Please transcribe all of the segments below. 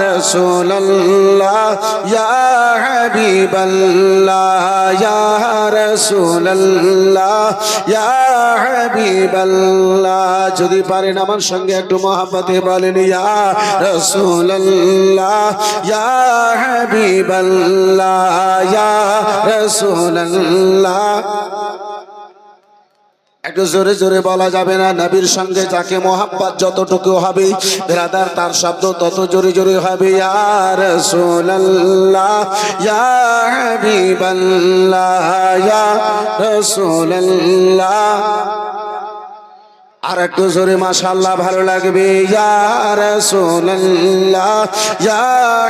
রাসূলুল্লাহ ইয়া হাবিবাল্লাহ ইয়া রাসূলুল্লাহ ইয়া হাবিবাল্লাহ। যদি পারেন আমার সঙ্গে একটু মহব্বতে বলেন ইয়া রাসূলুল্লাহ ইয়া হাবিবাল্লাহ ইয়া রাসূলুল্লাহ। একটু জোরে জোরে বলা যাবে না? নবীর সঙ্গে যাকে মোহাব্বত যতটুকু হবে ব্রাদার তার শব্দ তত জোরে জোরে হবে ইয়া রাসূলুল্লাহ ইয়া হাবিবাল্লাহ ইয়া রাসূলুল্লাহ। আর একটু জোরে মাশাআল্লাহ ভালো লাগবে ইয়া রাসূলুল্লাহ ইয়া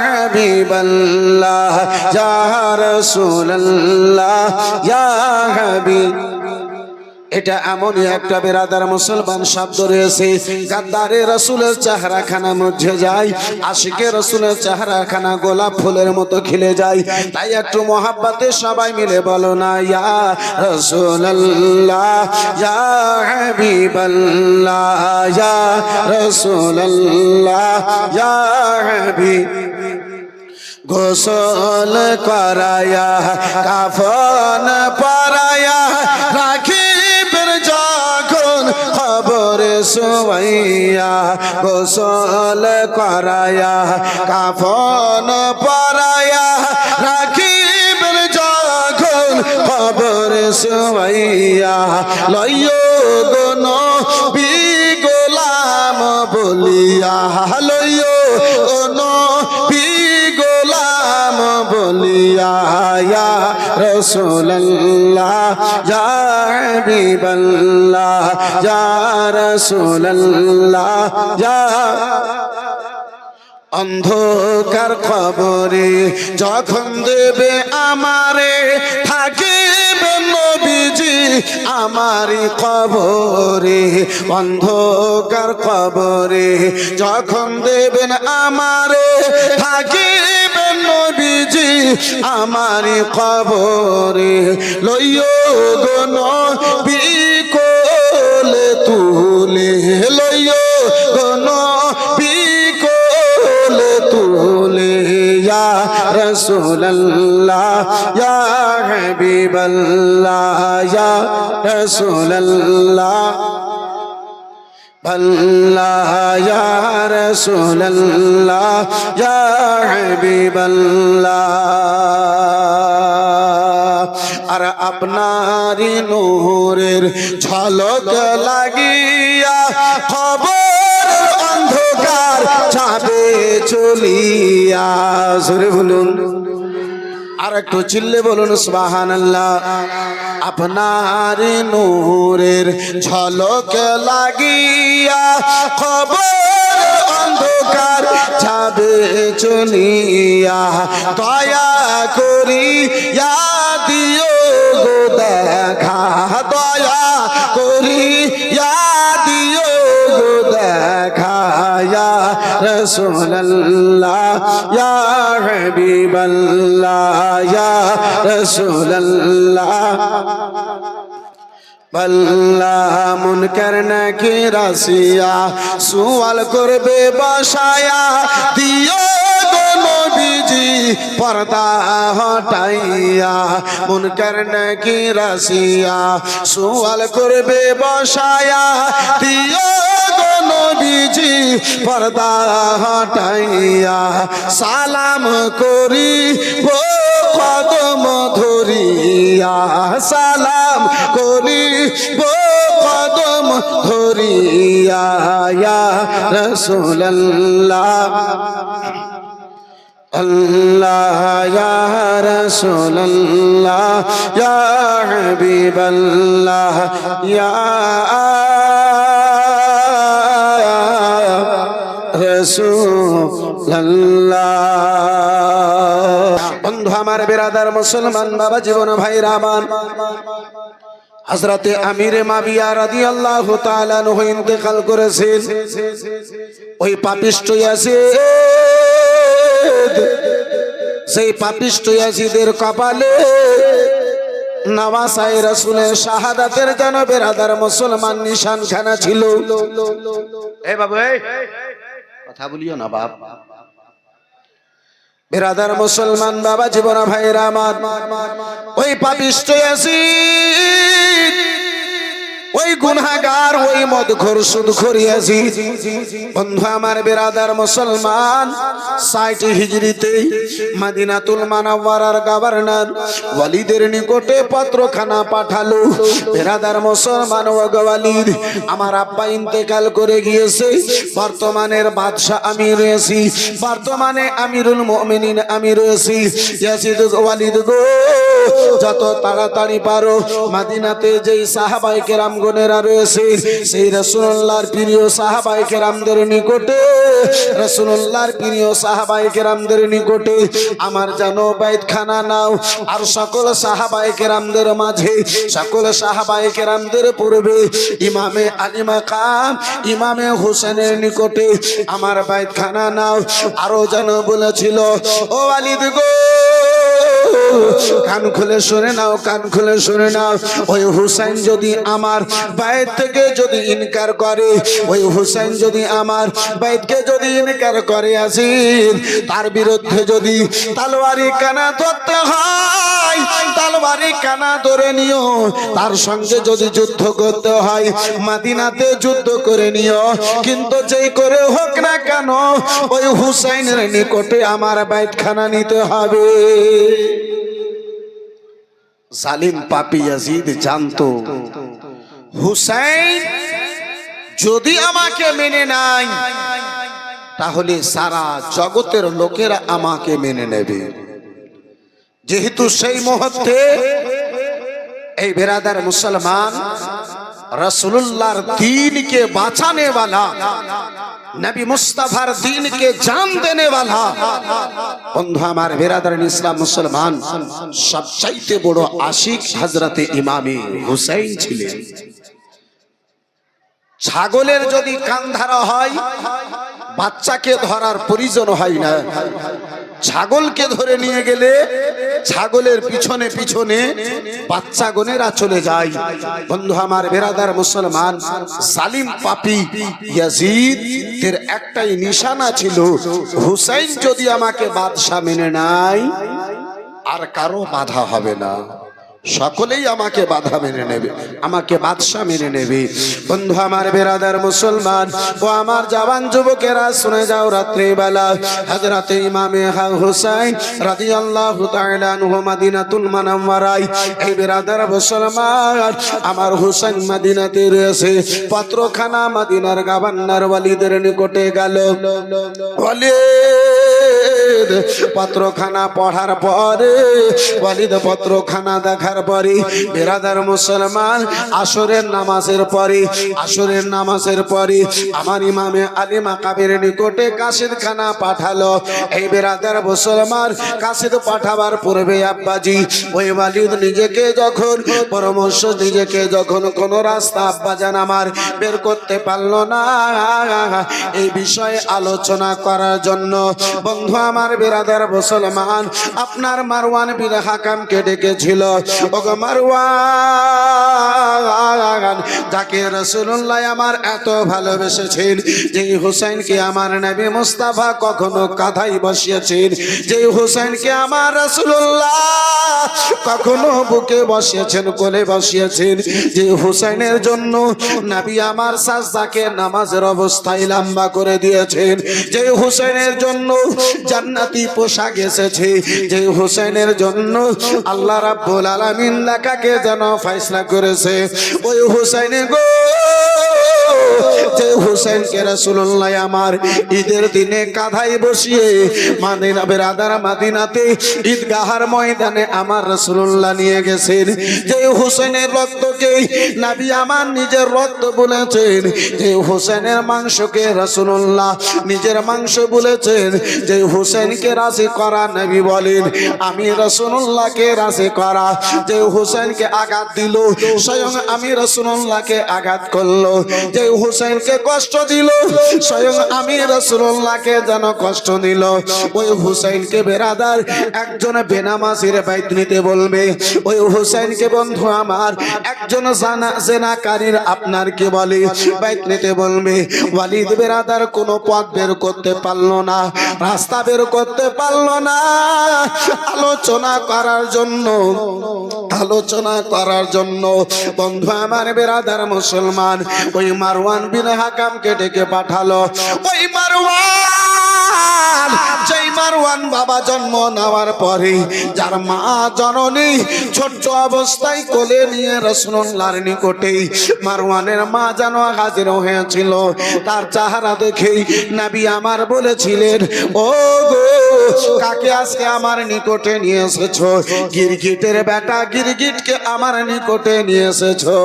হাবিবাল্লাহ ইয়া রাসূলুল্লাহ ইয়া হাবিব। এটা এমনই একটা বেরাদার মুসলমান শব্দ রয়েছে, গাদ্দারে রাসূলের চেহারাখানা মুছে যায়, আশিকে রাসূলের চেহারাখানা গোলাপ ফুলের মতো খিলে যায়। তাই একটু মহব্বতে সবাই মিলে বলো না ইয়া রাসূলুল্লাহ ইয়া হাবিবাল্লাহ ইয়া রাসূলুল্লাহ ইয়া হাবিব। গোসল করায়া কাফন পরায়া রাখি যখন খবরে শোয়াইয়া, গোসল করায়া কাফন পরায়া রাখিবেন যখন খবরে শোয়াইয়া, লইও গো নবী গোলাম বলিয়া, লইও গো নবী গোলাম বলিয়া ইয়া রাসূলুল্লাহ ইয়া হাবিবাল্লাহ ইয়া রাসূলুল্লাহ ইয়া। অন্ধকার কবরে যখন দেবে আমারে থাকিবে নবীজি আমারই কবরে, অন্ধকার কবরে যখন দেবেন আমারে থাকিবে নবীজি আমারই কবরে, লইও গো নবী কোলে তুলে, লইও গো নবী কোলে তুলে ইয়া রাসূলুল্লাহ ইয়া হাবিবাল্লাহ ইয়া রাসূলুল্লাহ আল্লাহ ইয়া রাসূলুল্লাহ ইয়া হাবিবাল্লাহ। আর আপনারই নূরের ঝলক লাগিয়া খবর অন্ধকার যাবে চলিয়া। জোরে বলুন, আর একটু চিল্লে বলুন সুবহানাল্লাহ। আপনার নূরের ঝলক লাগিয়া খবর অন্ধকার যাবে চলিয়া, দয়া করি ইয়া দিও গো দেখা, দয়া করি ইয়া দিও গো দেখা ইয়া রাসূলুল্লাহ ইয়া হাবিবাল্লাহ ইয়া রাসূলুল্লাহ। আল্লাহ মুনকার নাকির আসিয়া সুয়াল করবে বসায়া, দিও গো নবীজি পর্দা হটাইয়া, মুনকার নাকির আসিয়া সুয়াল করবে বসায়া, দিও গো নবীজি পর্দা হটাইয়া, সালাম করি ও কদম ধরিয়া, সালাম করি ও কদম ধরিয়া ইয়া রাসূলুল্লাহ আল্লাহ ইয়া রাসূলুল্লাহ ইয়া হাবিবাল্লাহ ইয়া রাসূলুল্লাহ। বন্ধু আমার, বিরাদার মুসলমান বাবা জীবন ভাইরা আমার, হযরতে আমিরে মাবিয়া রাদিয়াল্লাহু তাআলা আনহু ইন্তেকাল করেছেন। ওই পাপিষ্ঠ ইয়াজিদ, সেই পাপিষ্ঠ ইয়াজিদের কপালে নওয়াসায়ে রাসূলের শাহাদাতের যেন বিরাদার মুসলমান নিশানখানা ছিল। এ বাবু, এই কথা বলিও না বাপ, বিরাদার মুসলমান বাবা জীবন ভাইরা আমার, ওই পাপিষ্ঠ ইয়াজিদ, ওই গুনাহগার, ওই মদখোর সুদখোর ইয়াজিদ, বন্ধু আমার বিরাদার মুসলমান ৬০ হিজরিতে মদিনাতুল মুনাওয়ারার গভর্নর ওয়ালিদের নিকটে পত্রখানা পাঠালো। বিরাদার মুসলমান ও ওয়ালিদ, আমার আব্বা ইন্তেকাল করে গিয়েছে, বর্তমানের বাদশা আমি রয়েছি, বর্তমানে আমিরুল মুমিনিন আমি রয়েছি। ইয়াজিদ ওয়ালিদ গো, যত তাড়াতাড়ি পারো মদিনাতে যেই সাহাবায়ে কেরাম গণেরা রয়েছে, সেই রাসূলুল্লাহর প্রিয় সাহাবায়ে কেরামদের নিকটে, রাসূলুল্লাহর প্রিয় সাহাবায়ে কেরামদের নিকটে আমার জানো বাইতখানা নাও। আর সকল সাহাবায়ে কেরামদের মাঝে, সকল সাহাবায়ে কেরামদের পূর্বে ইমামে আলী মাকাম ইমামে হোসেনের নিকটে আমার বাইতখানা নাও। আরো জানো বলেছিল, ও ওয়ালিদ গো, কান খুলে শুনে নাও, কান খুলে শুনে নাও, ওই হুসাইন যদি আমার বাইত থেকে যদি ইনকার করে, ওই হুসাইন যদি আমার বাইতকে যদি ইনকার করে আসিন, তার বিরুদ্ধে যদি তলোয়ারি কানা ধরতে হয়, তলোয়ারি কানা ধরে নিও। তার সঙ্গে যদি যুদ্ধ করতে হয়, মদিনাতে যুদ্ধ করে নিও, কিন্তু যেই করে হোক না কেন ওই হুসাইনের নিকটে আমার বাইতখানা নিতে হবে। জালিম পাপী ইয়াজিদ জানতো, হুসাইন যদি আমাকে মেনে নাই, তাহলে সারা জগতের লোকেরা আমাকে মেনে নেবে। যেহেতু সেই মুহূর্তে এই বিরাদার মুসলমান রাসূলুল্লাহর দ্বীনকে বাঁচানে वाला, नबी मुस्तफार दीन के जान देने वाला, बंधु हमारे बिरादर इस्लाम मुसलमान सबचाइते बड़ो आशिक हजरते इमामे हुसैन छिलेन। ছাগলের যদি কান ধরা হয়, বাচ্চাকে ধরার প্রয়োজন হয় না। ছাগলকে ধরে নিয়ে গেলে ছাগলের পিছনে পিছনে বাচ্চা গনেরা চলে যায়। বন্ধু আমার বিরাদার মুসলমান, জালিম পাপী ইয়াজিদ এর একটাই নিশানা ছিল, হুসাইন যদি আমাকে বাদশা মেনে নাই, আর কারো বাধা হবে না, সকলেই আমাকে বাধা মেনে নেবে, আমাকে বাদশা মেনে নেবে। বন্ধু আমার বিরাদার মুসলমান ও আমার জওয়ান যুবকেরা, শুনে যাও, রাত্রি বেলা হযরতে ইমামে হুসাইন রাদিয়াল্লাহু তাআলা আনহু মদিনাতুল মুনাওয়ারায়, এই বিরাদার মুসলমান আমার হুসাইন মদিনাতে রয়েছে। পত্রখানা মদিনার গভর্নর ওয়ালিদের নিকটে গেল। ওয়ালিদ পত্রখানা পড়ার পরে, ওয়ালিদ পত্রখানা দেখা পরে, বিরাদার মুসলমান আসরের নামাজের পরে, আসরের নামাজের পরে আমার ইমামে আলী মাকামের নিকটে কাসিদ খানা পাঠালো। এই বিরাদার মুসলমান কাসিদ পাঠাবার পূর্বে আব্বাজি ওই ওয়ালিদ নিজেকে যখন পরামর্শ, নিজেকে যখন কোন রাস্তা আব্বাজান আমার বের করতে পারলো না, এই বিষয়ে আলোচনা করার জন্য বন্ধু আমার বিরাদার মুসলমান আপনার মারওয়ান বিন হাকামকে ডেকেছিল। ওগো মারওয়ান, যাকে রাসূলুল্লাহ আমার এত ভালোবেসেছেন, যে হুসাইনকে আমার নবী মুস্তাফা কখনো কাঁধাই বসিয়েছেন, যে হুসাইনকে আমার রাসূলুল্লাহ কখনো বুকে বসিয়েছেন, কোলে বসিয়েছেন, যে হুসাইনের জন্য নবী আমার সাজদাকে নামাজের অবস্থায় লম্বা করে দিয়েছেন, যে হুসাইনের জন্য জান্নাতি পোশাক এসেছে, যে হুসাইনের জন্য আল্লাহ রাব্বুল আলামিন লেখাকে যেন ফয়সালা করেছে, ওই হুসাইনে গো, যে হুসাইনকে রাসূলুল্লাহ আমার ঈদের দিনে কাঁধায় বসিয়ে মদিনা বিরাদার মদিনাতে ঈদগাহের ময়দানে আমার রাসূলুল্লাহ নিয়ে গেছেন, যে হুসাইনের রক্তকে নবী আমার নিজের রক্ত বলেছেন, যে হুসাইনের মাংসকে রাসূলুল্লাহ নিজের মাংস বলেছেন, যে হুসাইনকে রাজি করা নবী বলেন আমি রাসূলুল্লাহকে রাজি করা, যে হুসাইনকে আঘাত দিল স্বয়ং আমি রাসূলুল্লাহকে আঘাত করলো, যে হুসাইন হুসাইনকে কষ্ট দিল, স্বয়ং আমি রাসূলুল্লাহকে যেন কষ্ট দিল। ওই হুসাইনকে বেরাদার একজন বেনামাজির বাইত নিতে বলবে, ওই হুসাইনকে বন্ধু আমার একজন জেনাকারীর আপনার কি বলে বাইত নিতে বলবে। ওয়ালিদ বেরাদার কোনো পথ বের করতে পারলো না, রাস্তা বের করতে পারলো না। আলোচনা করার জন্য বন্ধু আমার বেরাদার মুসলমান ওই মারওয়ান বিন হাকামকে ডেকে পাঠালো। ওই মারওয়ান, যেই মারওয়ান বাবা জন্ম নেওয়ার পরে যার মা জননী ছোট্ট অবস্থায় কোলে নিয়ে রাসূলুল্লাহর নিকটে মারওয়ানের মা যেন হাজির হয়েছিল। তার চেহারা দেখেই নবী আমার বলেছিলেন, ও গো কাকে আজকে আমার নিকটে নিয়ে এসেছো? গিরগিটের বেটা গিরগিটকে আমার নিকটে নিয়ে এসেছো।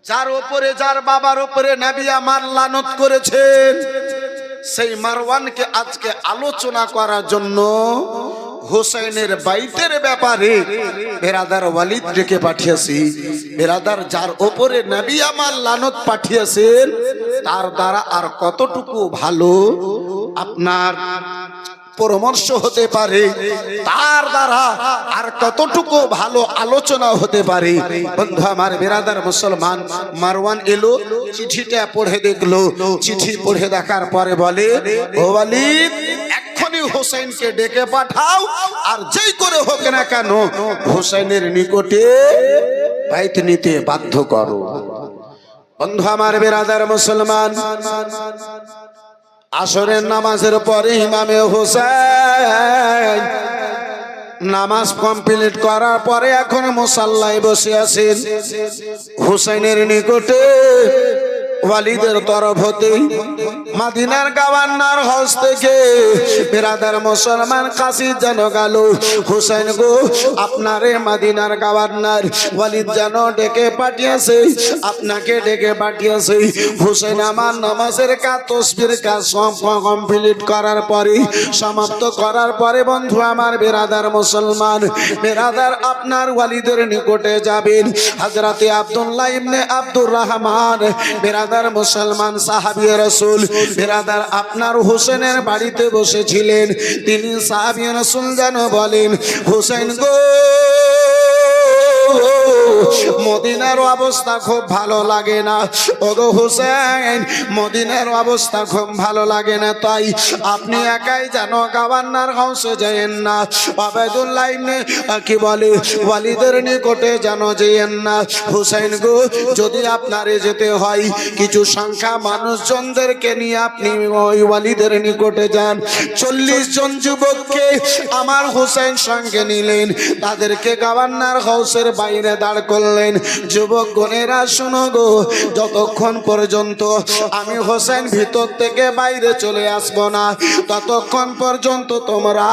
যার উপরে, যার বাবার উপরে নবী আমার লানত করেছেন, সেই মারওয়ানকে আজকে আলোচনা করার জন্য হুসাইনের বাইতের ব্যাপারে বেরাদার ওয়ালিদ ডেকে পাঠিয়েছি। বেরাদার যার উপরে নবী আমার লানত পাঠিয়েছেন তার দ্বারা আর কতটুকু ভালো আপনার পরামর্শ হতে পারে, তার দ্বারা আর কতটুকু ভালো আলোচনা হতে পারে। বন্ধু আমার বেরাদার মুসলমান, মারওয়ান এলো, চিঠিটা পড়ে দেখলো। চিঠি পড়ে দেখার পরে বলে, ও ওয়ালিদ এক্ষুনি হুসাইনকে ডেকে পাঠাও, আর যেই করে হোক না কেন হুসাইনের নিকটে বাইত নিতে বাধ্য করো। বন্ধু আমার বেরাদার মুসলমান, আসরের নামাজের পরে ইমামে হুসাইন নামাজ কমপ্লিট করার পরে এখন মুসাল্লায় বসে আছেন। হুসাইনের নিকটে ওয়ালিদের তরফ হতে মদিনার গভর্নর হাউস থেকে বেরাদার মুসলমান কাশি যেন গেল, হুসাইন গো আপনারে মদিনার গভর্নর ওয়ালিদ যেন ডেকে পাঠিয়েছে, আপনাকে ডেকে পাঠিয়েছে। হুসাইন আমার নামাজের কাজ তাসবির কাজ সব কমপ্লিট করার পরে, সমাপ্ত করার পরে বন্ধু আমার বেরাদার মুসলমান, বেরাদার আপনার ওয়ালিদের নিকটে যাবেন। হযরতে আব্দুল্লাহ ইবনে আব্দুর রহমান বেরাদার মুসলমান সাহাবী রাসূল বেরাদার আপনার হুসেনের বাড়িতে বসেছিলেন। তিনি সাহাবী রাসূল যেন বলেন, হুসাইন গো মদিনার অবস্থা খুব ভালো লাগে না। ওগো হুসাইন মদিনার অবস্থা খুব ভালো লাগে না, তাই আপনি একাই যেন গভর্নর হাউসে যায়েন না, আবেদুল্লাহ ইবনে কি বলে ওয়ালিদের নিকটে যেন যায়েন না। হুসাইন গো যদি আপনারে যেতে হয় কিছু সংখ্যা মানুষজনদেরকে নিয়ে আপনি ওই ওয়ালিদের নিকটে যান। 40 জন যুবককে আমার হুসাইন সঙ্গে নিলেন, তাদেরকে গভর্নর হাউসের বাইরে দাঁড় করলেন। যুবক গণেরা শুনো গো, যতক্ষণ পর্যন্ত আমি হোসেন ভিতর থেকে বাইরে চলে আসব না ততক্ষণ পর্যন্ত তোমরা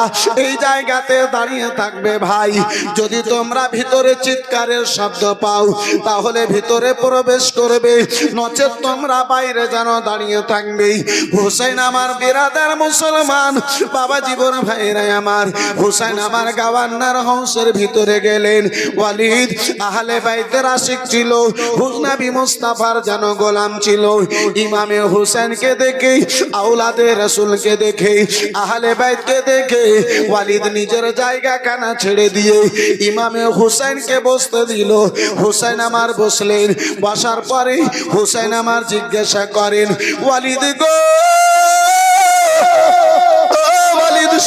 এই জায়গাতে দাঁড়িয়ে থাকবে ভাই। যদি তোমরা ভিতরে চিৎকারের শব্দ পাও তাহলে ভিতরে প্রবেশ করবে, নচেত তোমরা বাইরে যেন দাঁড়িয়ে থাকবে। হোসেন আমার বিরাদার মুসলমান বাবা জীবন ভাইরা আমার, হোসেন আমার গভর্নর হাউসের ভিতরে গেলেন। ওয়ালিদ আহলে বাইতের আশিক ছিল, নবী মুস্তাফার যেন গোলাম ছিল। ইমামে হুসেনকে দেখে, আওলাদে রাসূলকে দেখে, আহলে বাইতকে দেখে ওয়ালিদ নিজের জায়গা কানা ছেড়ে দিয়ে ইমামে হুসেনকে বসতে দিল। হুসেন আমার বসলেন, বসার পরে হুসেন আমার জিজ্ঞাসা করেন, ওয়ালিদ গো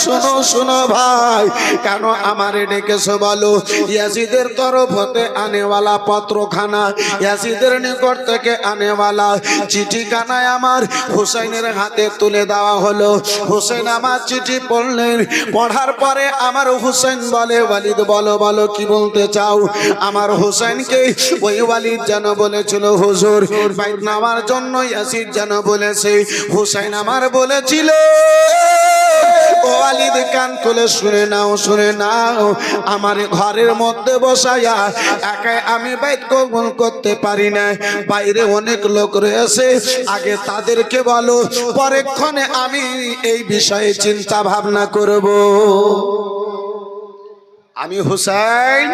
শোনো শোনো ভাই, কেন আমারে ডেকেছো বলো? ইয়াজিদের তরফ হতে আনেওয়ালা পত্রখানা, ইয়াজিদের নিকট থেকে আনেওয়ালা চিঠিখানায় আমার হুসাইনের হাতে তুলে দেওয়া হলো। হুসাইন আমার চিঠি পড়লেন, পড়ার পরে আমার হুসাইন বলে, ওয়ালিদ বলো বলো কি বলতে চাও? আমার হুসাইনকে ওই ওয়ালিদ যেন বলেছিল, হুজুর বাইত নেওয়ার জন্য ইয়াজিদ যেন বলেছে। হুসাইন আমার বলেছিল, ওয়ালিদ কান খুলে শুনে নাও, শুনে নাও, আমার ঘরের মধ্যে বসায়া একাই আমি বাইত কবুল করতে পারি না, বাইরে অনেক লোক রয়েছে, আগে তাদেরকে বলো, পরেক্ষণে আমি এই বিষয়ে চিন্তা ভাবনা করব। আমি হুসাইন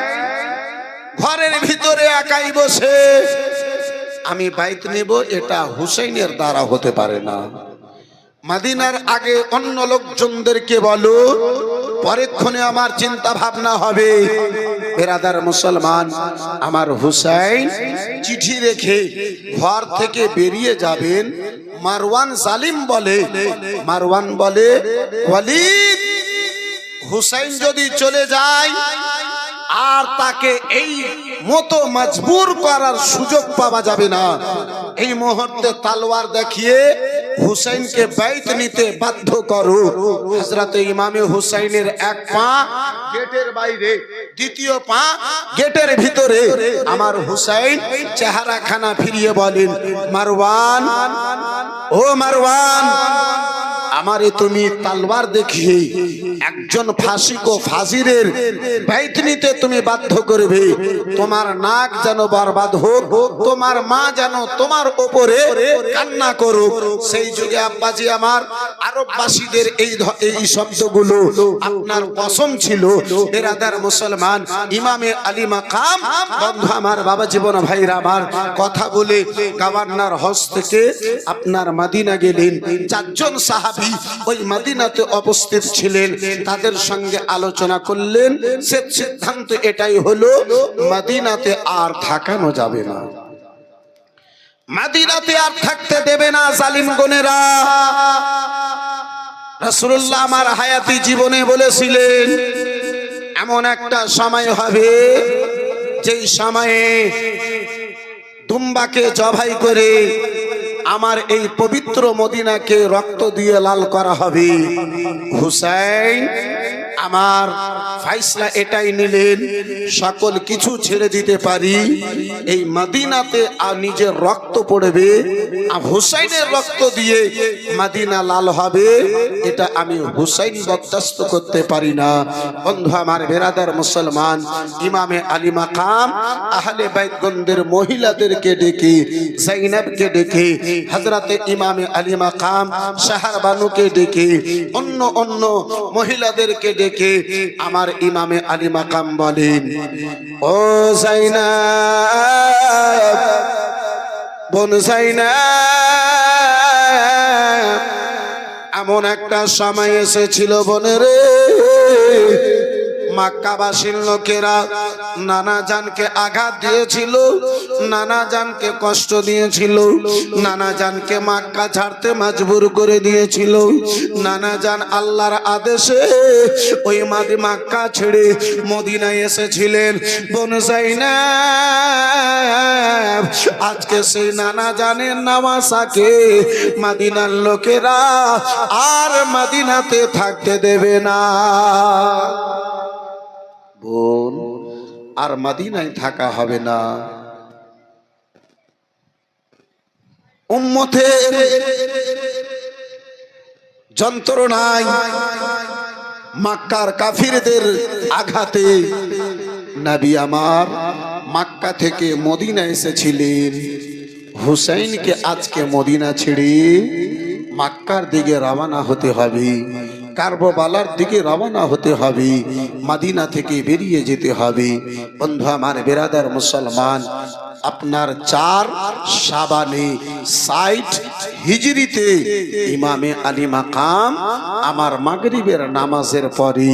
ঘরের ভিতরে একাই বসে আমি বাইত নেব, এটা হুসাইনের দ্বারা হতে পারে না। মদিনার আগে অন্য লোকজনদেরকে বলো, পরেক্ষণে আমার চিন্তা ভাবনা হবে। বেরাদার মুসলমান, আমার হুসাইন চিঠি রেখে ঘর থেকে বেরিয়ে যাবেন। মারওয়ান জালিম বলে, মারওয়ান বলে, ওয়ালিদ, হুসাইন যদি চলে যায় আর তাকে এই মতো মজবুর করার সুযোগ পাওয়া যাবে না। এই মুহূর্তে তলোয়ার দেখিয়ে হুসাইনকে বাইত নিতে বাধ্য করো। হযরত ইমামে হুসাইনের এক পা গেটের বাইরে, দ্বিতীয় পা গেটের ভিতরে। আমার হুসাইন চেহারাখানা ফিরিয়ে বলেন, মারওয়ান, ও মারওয়ান, আমারে তুমি তলোয়ার দেখিয়ে একজন ফাসিক ও ফাজিরের বাইত নিতে তুমি বাধ্য করবে। তোমার নাক যেন বরবাদ হোক, তোমার মা যেন তোমার উপরে কান্না করুক। সেই যুগে আব্বাজি আমার আরববাসীদের এই শব্দগুলো আপনার কসম ছিল। বেরাদার মুসলমান, ইমামে আলী মাকাম, বন্ধু আমার, বাবা জীবন ভাইরা আমার, কথা বলে গভর্নর হাউস থেকে আপনার মদিনা গেলেন। চারজন সাহাবী ওই মদিনাতে উপস্থিত ছিলেন। তাদের সঙ্গে আলোচনা করলেন। সিদ্ধান্ত এটাই হলো, মদিনাতে আর থাকানো যাবে না, মদিনাতে আর থাকতে দেবে না জালিম গনেরা। রাসূলুল্লাহ আমার হায়াতি জীবনে বলেছিলেন, এমন একটা সময় হবে যেই সময়ে দুম্বাকে জবাই করে আমার এই পবিত্র মদিনাকে রক্ত দিয়ে লাল করা হবে। হুসাইন আমার ফাইসলা এটাই নিলেন, সকল কিছু ছেড়ে দিতে পারি, এই মদিনাতে আর নিজের রক্ত পড়বে, আর হুসাইনের রক্ত দিয়ে মদিনা লাল হবে, এটা আমি হুসাইন বরদাস্ত করতে পারি না। বন্ধু আমার, বেরাদার মুসলমান, ইমামে আলী মাকাম আহলে বাইতগণদের মহিলাদেরকে ডেকে, যায়েনবকে ডেকে, হযরতে ইমামে আলী মাকাম শাহরবানুকে ডেকে, অন্য অন্য মহিলাদেরকে ডেকে আমার ইমামে আলী মাকাম বলেন, ও যায়েনব, বোন যায়েনব, এমন একটা সময় এসেছিল বোনেরে, মক্কাবাসীর লোকেরা নানা জানকে আঘাত দিয়েছিল, নানা জানকে কষ্ট দিয়েছিল, নানা জানকে মক্কা ছাড়তে মজবুর করে দিয়েছিল। নানা জান আল্লাহর আদেশে ওই মক্কা ছেড়ে মদিনায় এসেছিলেন। বোন যায়েনব, আজকে সেই নানা জানের নামাসাকে মদিনার লোকেরা আর মদিনাতে থাকতে দেবে না। বোন, আর মদিনায় থাকা হবে না। উম্মতের যন্ত্রণায়, মক্কার কাফিরদের আঘাতে নবী আমার মক্কা থেকে মদিনা এসেছিলেন। হুসাইনকে আজকে মদিনা ছেড়ে মক্কার দিকে রওনা হতে হবে, কারবালার দিকে রওনা হতে হবে, মদিনা থেকে বেরিয়ে যেতে হবে। বন্ধু আমার, বেরাদার মুসলমান, আপনার 4 শাবানে 60 হিজরিতে ইমামে আলী মাকাম আমার মাগরিবের নামাজের পরে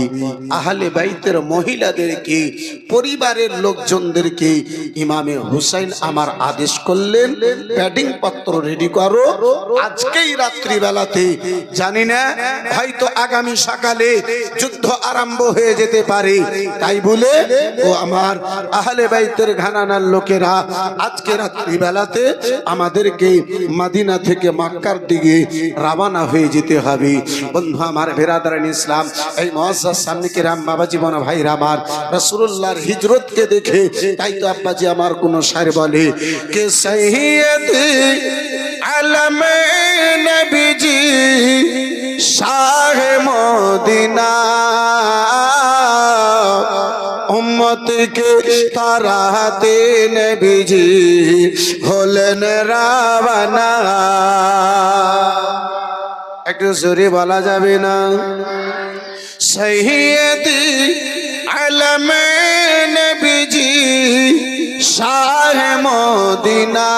আহলে বাইতের মহিলাদেরকে, পরিবারের লোকজনদেরকে ইমামে হুসাইন আমার আদেশ করলেন, প্যাডিং পত্র রেডি করো, আজকেই রাত্রিবেলাতে, জানি না হয়তো আগামী সকালে যুদ্ধ আরম্ভ হয়ে যেতে পারে, তাই বলে ও আমার আহলে বাইতের ঘরানার লোকেরা আজকে রাত্রিবেলাতে আমাদেরকে মদিনা থেকে মক্কার দিকে রওনা হয়ে যেতে হবে। বন্ধু আমার, বেরাদারান ইসলাম, এই মুআজ্জাজ সামনে কিরাম, বাবা জীবন ভাইরা আমার, রাসূলুল্লাহর হিজরতকে দেখে তাই তো আব্বাজি আমার কোন শায়ের বলে, কে সাইয়্যিদি আলমে নবীজি শাহ মদিনা, উম্মত কে তারাতে নবীজি হলেন রাওয়ানা। একটু জোরে বলা যাবে না? সাইয়্যিদি আলমে নবীজি শাহ মদিনা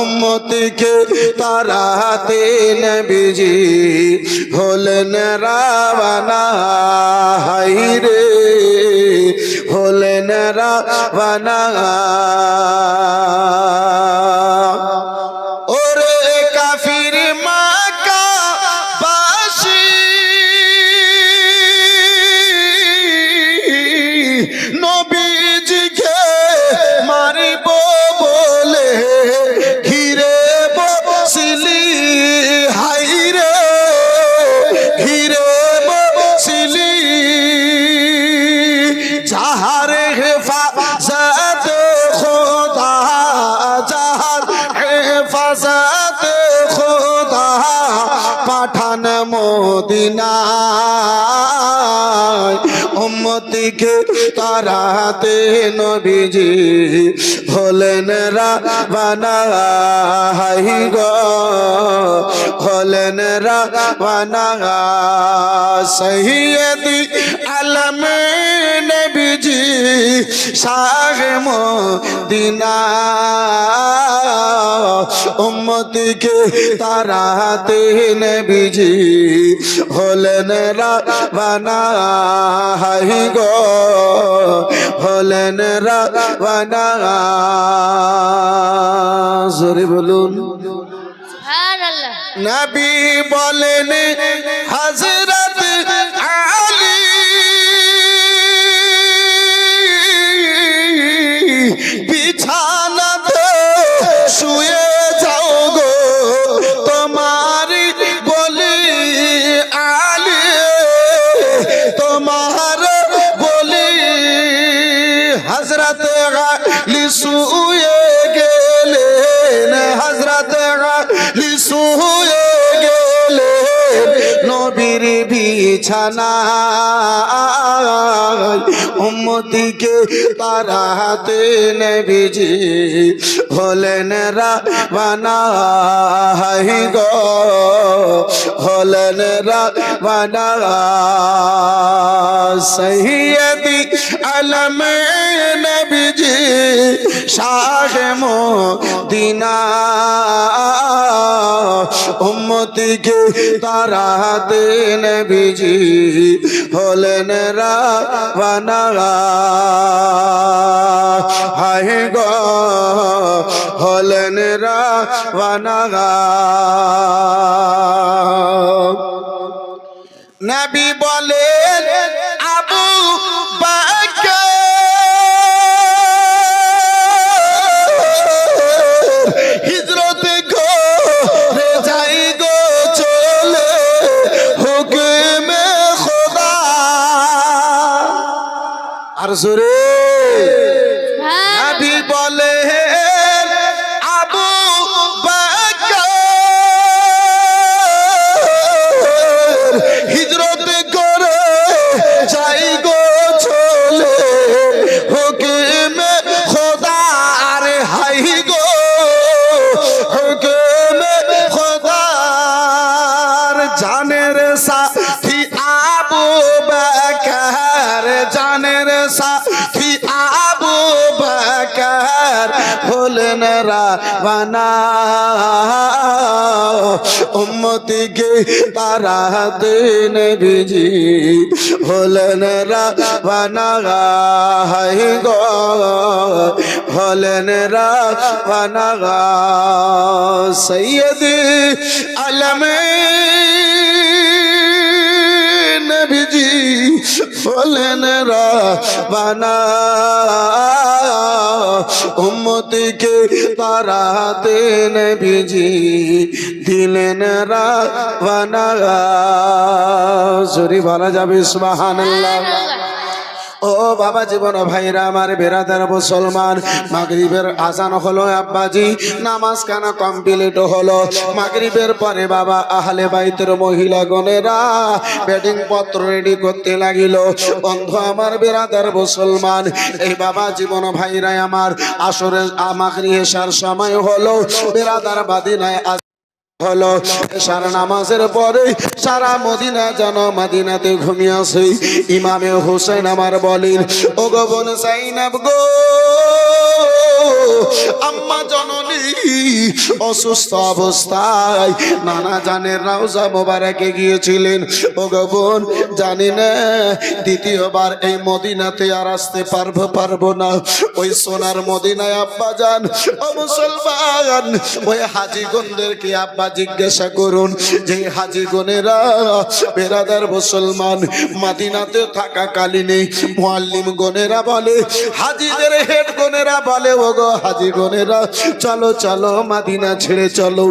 উম্মতকে তারাতে নবীজি হলেন রাওয়ানা হায়রে হলেন রাওয়ানা ওরে কাফির মাকা বাসী নবীজিকে মারিব বলে ঘিরে বসিলি হায়রে ঘিরে বসিলি যাহার হেফাজত খোদা যাহার হেফাজত খোদা পাঠান মদিনায় উম্মতকে তারাতে নবীজি হলেন রাওয়ানা হাই গো হলেন রাওয়ানা সৈয়দি আলম নবীজি শাহ মদিনা উম্মতকে তারাতে নবীজি হলেন রাওয়ানা হাই গো হলেন রাওয়ানা জোরে বলুন সুবহানাল্লাহ। নবী বলেন হযরত আলী বিছানাতে শুয়ে যাও গো তোমার বলি আলী তোমার বলি হযরত আলী শুয়ে গেলেন হযরত আলী শুয়ে গেলেন নবীর বিছানায় উম্মতকে তারাতে নবীজি হলেন রাওয়ানা হাই গো হলেন রাওয়ানা সৈয়দি আলম নবীজি শাহ মদিনা উম্মতকে তারাতে নবীজি হলেন রাওয়ানা হায় গো হলেন রাওয়ানা নবী বলেন আবু বকর হিজরত করে যাই গো চলে হুকমে খোদা আর জোরে নবী বলেন আবু বকর হিজরত করে যাই গো চলে হুকমে খোদা আরে হাই গো হুকমে খোদার জানের সাথী আবু বকর জানের সাথী আবু বকর হলেন রাওয়ানা উম্মতকে তারাতে নবীজি হলেন রাওয়ানা হাই গো হলেন রাওয়ানা সৈয়দি আলম নবীজি হলেন রাওয়ানা উম্মতকে তারাতে নবীজি দিলেন রাওয়ানা জোরে বলা যাবে সুবহানাল্লাহ। ও বাবা জীবন ভাইরা আমার বেরাদার মুসলমান মাগরিবের আজান হলো আব্বাজি নামাজ কানা কমপ্লিট হলো মাগরিবের পরে বাবা আহলে বাইতের মহিলা গণেরা বেডিং পত্র রেডি করতে লাগিল বন্ধু আমার বেরাদার মুসলমান এই বাবা জীবন ভাইরা আমার আসরে মাগরিব এশার সময় হলো বেরাদার বাদিনায় হলো এশার নামাজের পরে সারা মদিনা যেন মদিনাতে ঘুমিয়ে আসে। ইমামে হোসেন আমার বলেন, ও গো বোন জাইনাব গো, আম্মা জননী অসুস্থ অবস্থায় নানা জানের রওজা মোবারকে গিয়েছিলেন। ও গো বোন, জানি না দ্বিতীয়বার এই মদিনাতে আর আসতে পারবো না। ওই সোনার মদিনায় আব্বা যান, ও মুসলমান, ওই হাজিগণদেরকে আব্বা জিজ্ঞাসা করুন যে হাজিগণেরা বেরাদার মুসলমান মদিনাতে থাকা কালীনে মুআল্লিম গণেরা বলে, হাজিদের হেড গণেরা বলে, ও গো হাজিগণেরা চলো চলো মদিনা ছেড়ে চলো।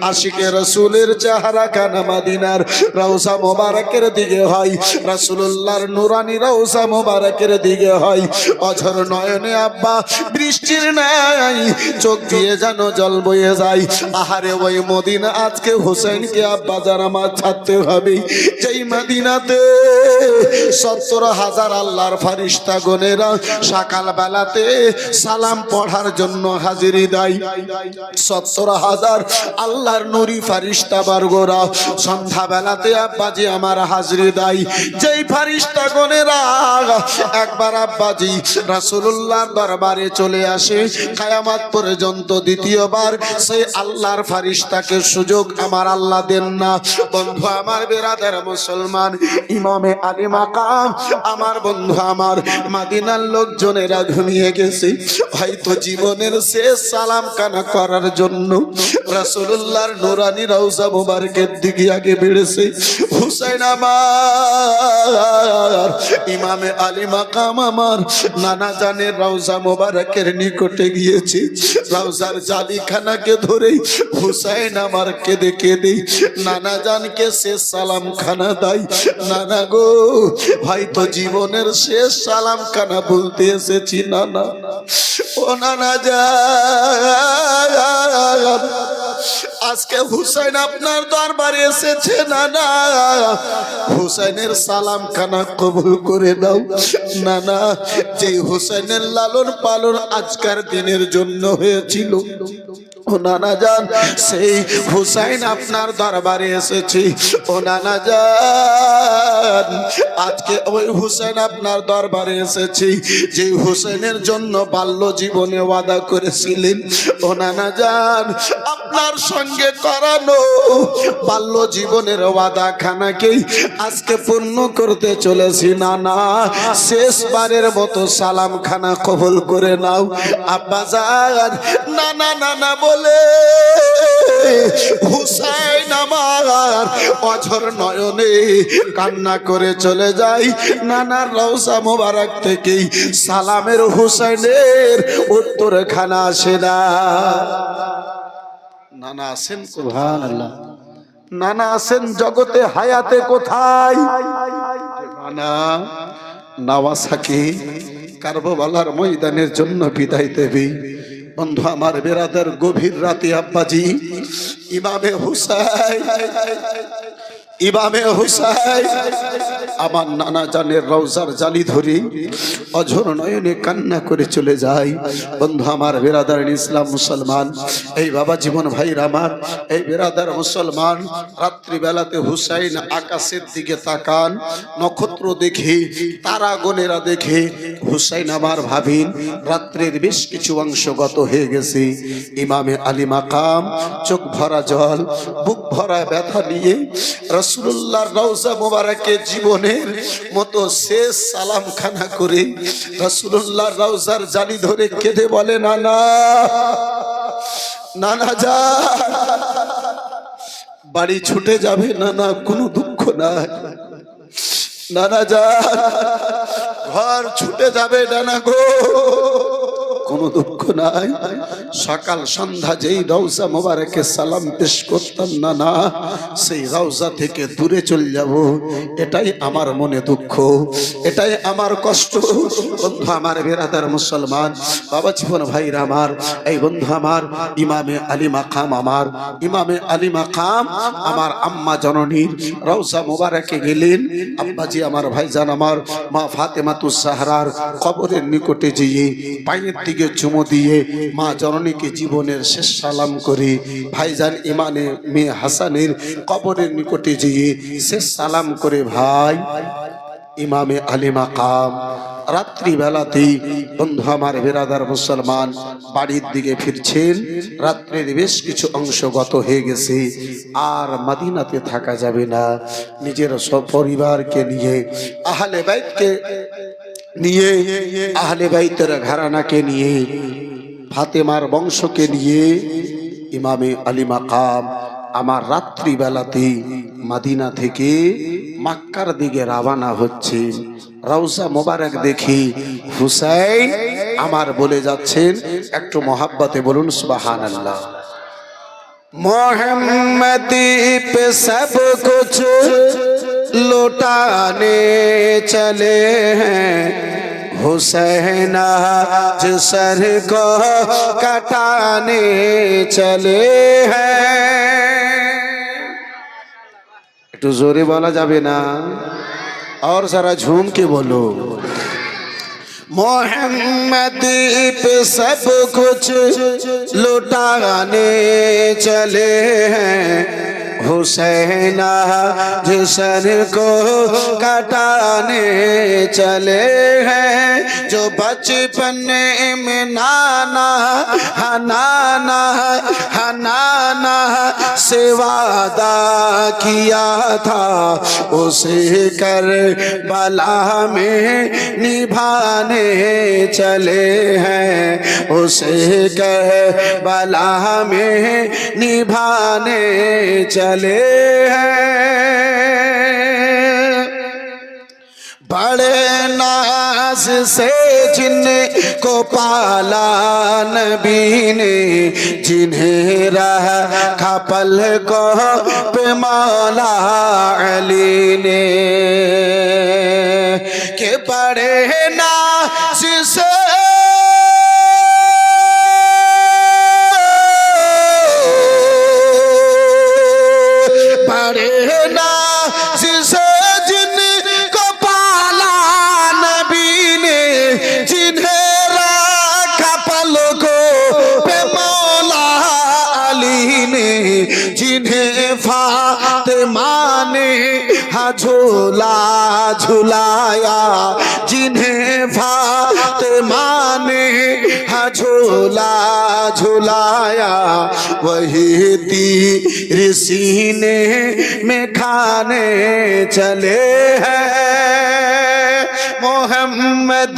আশিকে রাসূলের চেহারা খানা মদিনার রওজা মোবারকের দিকে হয়, রাসূলুল্লাহর নূরানি রওজা মোবারকের দিকে হয়। অঝর নয়নে আব্বা বৃষ্টির নাই চোখ দিয়ে যেন জল বয়ে যায়। আহারে ওই মদিনা আজকে হোসেনকে আব্বা যারা আমার ছাড়তে হবে, যেই মদিনাতে 70,000 আল্লাহর ফারিস্তা গণেরা সকাল বেলাতে সালাম পড়ার জন্য হাজিরি দেয়। 70,000 আল্লাহর নূরি ফারিস্তা বর্গরা সন্ধ্যা বেলাতে আব্বাজি আমার হাজিরি দেয়। যেই ফারিস্তা গণেরা একবার আব্বাজি রাসূলুল্লাহর দরবারে চলে আসে, কিয়ামত পর্যন্ত দ্বিতীয়বার সেই আল্লাহর ফারিস্তাকে সুযোগ আমার আল্লাহ দেন না। বন্ধু আমার বেরাদার মুসলমান, ইমামে আলী মাকাম আমার বন্ধু আমার মদিনার লোকজনেরা ঘুমিয়ে গেছে, হয়তো জীবনের শেষ সালাম কানা করার জন্য রাসূলুল্লাহর নূরানি রওজা মোবারকের দিকে আগে বেড়েছে। হুসাইন আমার, ইমামে আলী মাকাম আমার নানা জানের রওজা মোবারকের নিকটে গিয়েছে। রওজার জালিখানাকে ধরে হুসাইন আমার কেঁদে কেঁদে নানা জানকে শেষ সালাম খানা দেয়। নানা গো, হয়তো জীবনের শেষ সালাম খানা বলতে এসেছি নানা। ও নানা জান, আজকে হুসাইন আপনার দরবারে এসেছে নানা, হুসাইনের সালাম খানা কবুল করে দাও নানা। যে হুসাইনের লালন পালন আজকের দিনের জন্য হয়েছিল, ও নানা জান, সেই হুসাইন আপনার দরবারে এসেছি। ও নানা জান, আজকে ওই হুসাইন আপনার দরবারে এসেছি যে হুসাইনের জন্য বাল্য জীবনে ওয়াদা করেছিলেন। ও নানা জান, আপনার সঙ্গে করানো বাল্য জীবনের ওয়াদা খানাকেই আজকে পূর্ণ করতে চলেছি নানা। শেষবারের মতো সালাম খানা কবুল করে নাও আব্বা জান। নানা নানা বলে হুসাইন আমার অঝর নয়নে কান্না করে চলে যায়। নানার রওজা মোবারক থেকে সালামের হুসাইনের উত্তর খানা আসে না। নানা আছেন সুবহানাল্লাহ, নানা আছেন জগতে হায়াতে কোথায়? নানা নাওয়াসাকি কারবালার ময়দানের জন্য বিদায় দেবে। বন্ধু আমার বেরাদার, গভীর রাতে আব্বাজি ইমামে হুসাইন, ইমামে হুসাইন আমার নানা জানের রওজার জালি ধরে অঝর নয়নে কান্না করে চলে যায়। বন্ধু আমার বেরাদার ইসলাম মুসলমান, এই বাবা জীবন ভাইর আমার, এই বেরাদার মুসলমান, রাত্রি বেলাতে হুসাইন আকাশের দিকে তাকান, নক্ষত্র দেখে তারা গণেরা দেখে হুসাইন আমার ভাবিন রাত্রের বেশ কিছু অংশ গত হয়ে গেছে। ইমামে আলী মাকাম চোখ ভরা জল, বুক ভরা ব্যথা নিয়ে রাসূলুল্লাহর রওজা মোবারকে জীবনের মতো শেষ সালাম খানা করে রাসূলুল্লাহর রওজার জালি ধরে কেঁদে বলে, নানা নানা যা বাড়ি ছুটে যাবে নানা, কোনো দুঃখ নাই নানা যা, ঘর ছুটে যাবে নানা গো, কোনো দুঃখ নাই। সকাল সন্ধ্যা যেই রওজা মোবারকে সালাম পেশ করতাম নানা, সেই রওজা থেকে দূরে চলে যাব, এটাই আমার মনে দুঃখ, এটাই আমার কষ্ট। বন্ধু আমার বেরাদার মুসলমান, বাবা জীবন ভাইরা আমার, এই বন্ধু আমার ইমামে আলী মাকাম, আমার ইমামে আলী মাকাম আমার আম্মা জননীর রওজা মোবারকে গেলেন। আব্বাজি আমার ভাইজান আমার মা ফাতেমাতুজ জাহরার কবরের নিকটে গিয়ে পায়ের দিকে চুমু দিয়ে মা জননী অনেকে জীবনের শেষ সালাম করে ভাইজান ইমানে মেয়ে হাসানের কবরের নিকটে গিয়ে শেষ সালাম করে ভাই ইমামে আলী মাকাম রাত্রি বেলাতেই বন্ধু আমার বেরাদার মুসলমান বাড়ির দিকে ফিরছেন। রাত্রের বেশ কিছু অংশ গত হয়ে গেছে, আর মদিনাতে থাকা যাবে না। নিজের সপরিবারকে নিয়ে আহলে বাইতকে নিয়ে আহলে বাইতের ঘরানাকে নিয়ে ফাতেমার বংশকে নিয়ে ইমামে আলী মাকাম আমার রাত্রি বেলাতে মদিনা থেকে মক্কার দিকে রওনা হচ্ছে। রওজা মোবারক দেখি হুসাইন আমার বলে যাচ্ছেন, একটু মোহাব্বতে বলুন সুবহানাল্লাহ। मोहम्मदी पे सब कुछ लौटाने चले हैं, हुसैन आज सर को कटाने चले हैं। একটু জোরে বলা যাবে না? और जरा झूम के बोलो। मोहम्मद पे सब कुछ लुटाने चले हैं, हुसैन जिसन को कटाने चले हैं। जो बचपन में नाना हनाना से वादा किया था, उसे करबला में निभाने चले हैं, उसे करबला में निभाने चले हैं। बड़े नाज से जिनको पाला नबी ने, जिन्हें रखा पलकों पे मौला अली ने, के बड़े नाज से फातिमा ने झूला झुलाया, जिन्हें फातिमा ने झूला झुलाया, वही तीर सीने में खाने चले हैं। मोहम्मद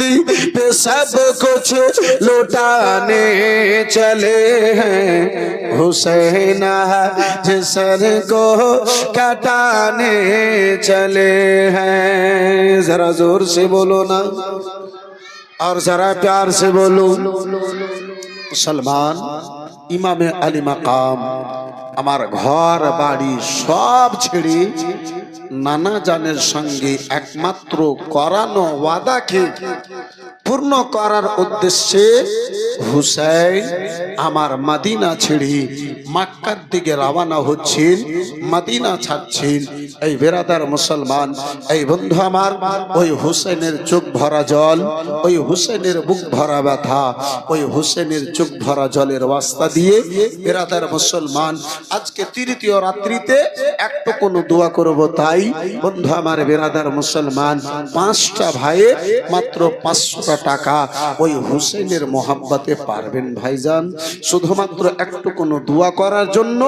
पे सब कुछ लुटाने चले हैं, हुसैन जिसर को कटाने चले हैं। जरा जोर से बोलो ना, और जरा प्यार से बोलो। मुसलमान ইমামে আলী মাকাম আমার ঘর বাড়ি সব ছেড়ে নানা জানের সঙ্গে একমাত্র করানো ওয়াদাকে পূর্ণ করার উদ্দেশ্যে হুসাইন আমার মদিনা ছেড়ে মক্কার দিকে রওনা হচ্ছেন, মদিনা ছাড়ছেন। এই বেরাদার মুসলমান, এই বন্ধু আমার, ওই হুসেনের চোখ ভরা জল, ওই হুসেনের বুক ভরা ব্যথা, ওই হুসেনের চোখ ভরা জলের ওয়াস্তা দিয়ে বেরাদার মুসলমান আজকে তৃতীয় রাত্রিতে একটু কোনো দোয়া করব। তাই বন্ধু আমার বেরাদার মুসলমান, 5টা ভাইয়ে মাত্র 500 টাকা ওই হুসেনের মোহাব্বতে পারবেন ভাইজান? শুধুমাত্র একটু কোনো দোয়া করার জন্য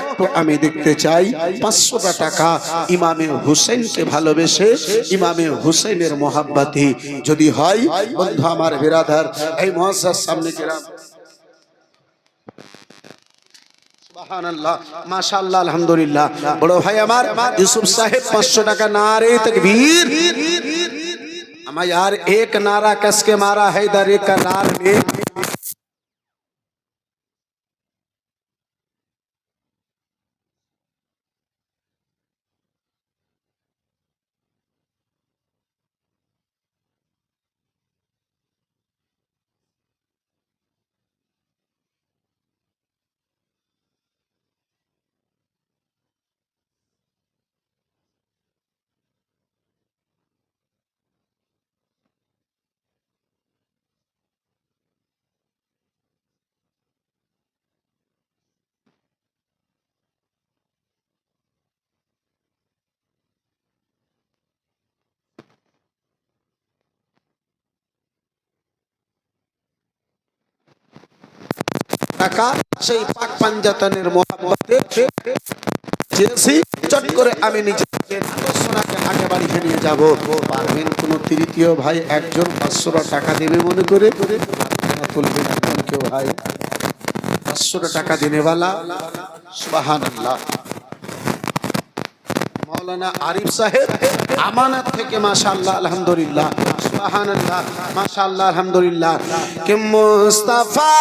একটু আমি দেখতে চাই 500 টাকা ইমামে হুসেনকে ভালোবেসে ইমামে হুসেনের মোহাব্বতে যদি হয় বন্ধু আমার বেরাদার, এই মুআজ্জাজ সামনে কেরাম সুবহানাল্লাহ মাশাআল্লাহ আলহামদুলিল্লাহ। বড় ভাই আমার ইউসুফ সাহেব 500 টাকা। नारे तकबीर। हमें यार एक नारा कस के मारा है इधर एक करार में। টাকা সেই পাক পাঞ্জাতনের মোহাব্বতে চেয়েছি, চট করে আমি নিজে সোনাকে আগে বাড়িয়ে নিয়ে যাব। পারবেন কোন তৃতীয় ভাই একজন 500 টাকা দেবে মনে করে? তুলবেন কেউ ভাই 500 টাকা দেনেওয়ালা? সুবহানাল্লাহ। মৌলানা আরিফ সাহেব আমানত থেকে মাশাআল্লাহ আলহামদুলিল্লাহ, সুবহানাল্লাহ, মাশাআল্লাহ আলহামদুলিল্লাহ। कि मुस्तफा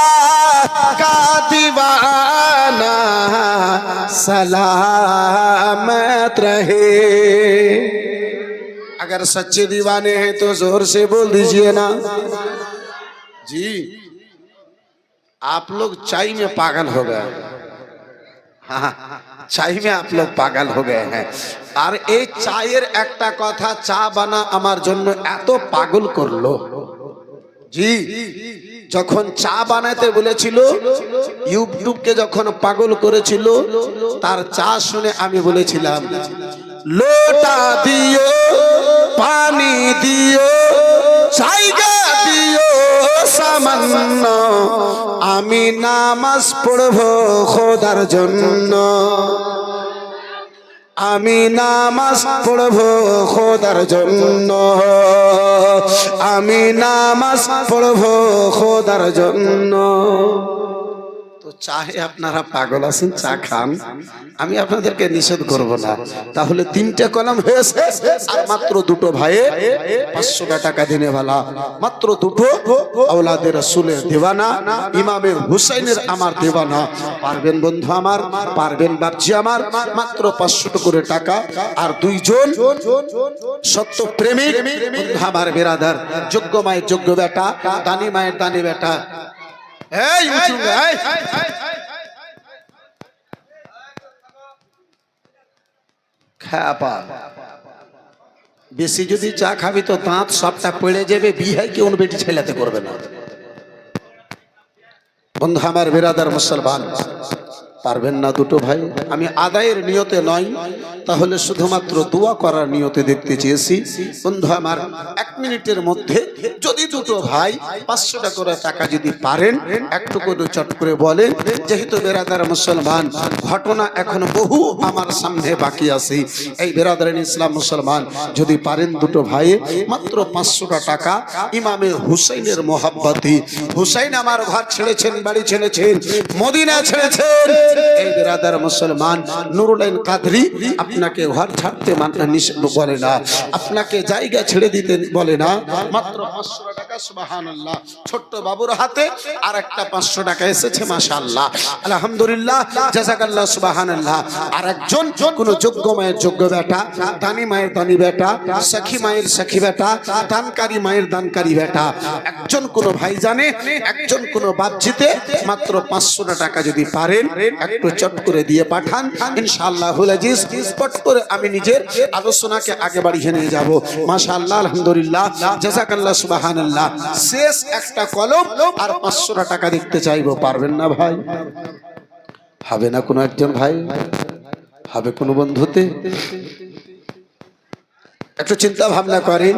का दीवाना सलामत रहे। अगर सच्चे दीवाने हैं तो जोर से बोल दीजिए ना जी। आप लोग चाय में पागल हो गए। हाँ, चाय में आप लोग पागल हो गए हैं। আর এই চায়ের একটা কথা, চা বানা আমার জন্য এত পাগল করলো জি, যখন চা বানাতে বলেছিল, ইউটিউবকে যখন পাগল করেছিল, তার চা শুনে আমি বলেছিলাম লোটা দিও, পানি দিও, জায়গা দিও সামান্য, আমি নামাজ পড়বো খোদার জন্য, আমি নামাজ পড়বো খোদার জন্য, আমি নামাজ পড়বো খোদার জন্য। তো চাহে আপনারা পাগল আছেন, চা খান, আমি আপনাদেরকে নিষেধ করব না। তাহলে 3টে কলম হয়েছে, আর মাত্র 2টো ভাইয়ে 500 টাকা দিনে वाला, মাত্র 2টো আওলাদে রাসূলের দিওয়ানা, ইমামে হুসাইনের আমার দিওয়ানা। পারবেন বন্ধু আমার, পারবেন বাপজি আমার, মাত্র 500 করে টাকা। আর 2জন সত্য প্রেমিক আমার বেরাদার, যোগ্য মায়ের যোগ্য বেটা, দানি মায়ের দানি বেটা। এই ইউটিউবে খাপা বেশি যদি চা খাবি তো দাঁত সবটা পড়ে যাবে, বিয়ে কেউ বেটি ছেলেতে করবে না। বন্ধু আমার বেরাদার মুসলমান, পারবেন না 2টো ভাই? আমি আদায়ের নিয়তে নয়, তাহলে শুধুমাত্র দোয়া করার নিয়তে দেখতে চেয়েছি। বন্ধু আমার 1 মিনিটের মধ্যে যদি 2টো ভাই 500 টাকা করে টাকা যদি পারেন, একটু করে চট করে বলেন। যেহেতু বেরাদার মুসলমান, ঘটনা এখন বহু আমার সামনে বাকি আছে। এই বেরাদার ইসলাম মুসলমান, যদি পারেন 2টো ভাই মাত্র 500 টাকা, ইমামে হুসাইনের মোহাব্বতি। হুসাইন আমার ঘর ছেড়েছেন, বাড়ি ছেড়েছেন, মদিনা ছেড়েছেন। এই বেরাদার মুসলমান, নুরুল আইন কাদরি আপনাকে ঘর ছাড়তে নিষেধ বলে না, আপনাকে জায়গা ছেড়ে দিতে বলে না। মাত্র 500 টাকা, সুবহানাল্লাহ। ছোট্ট বাবুর হাতে আর একটা 500 টাকা এসেছে, মাশাআল্লাহ, আলহামদুলিল্লাহ, জাযাকাল্লাহ, সুবহানাল্লাহ। আর একজন কোন যোগ্য মায়ের যোগ্য বেটা, দানি মায়ের দানি বেটা, সখী মায়ের সখী বেটা, দানকারী মায়ের দানকারী বেটা, একজন কোন ভাই জানে, একজন কোন বাপজিতে মাত্র 500 টাকা যদি পারেন, একটু চট করে দিয়ে পাঠান। ইনশাআল্লাহুল আজিজ পট করে আমি নিজের আলোচনাকে আগে বাড়িয়ে নিয়ে যাব। মাশাআল্লাহ, আলহামদুলিল্লাহ, জাযাকাল্লাহ, সুবহানাল্লাহ। শেষ একটা কলম আর 500 টাকা দেখতে চাইবো। পারবেন না ভাই? হবে না কোনো একজন ভাই? হবে কোনো বন্ধুতে? একটু চিন্তা ভাবনা করেন।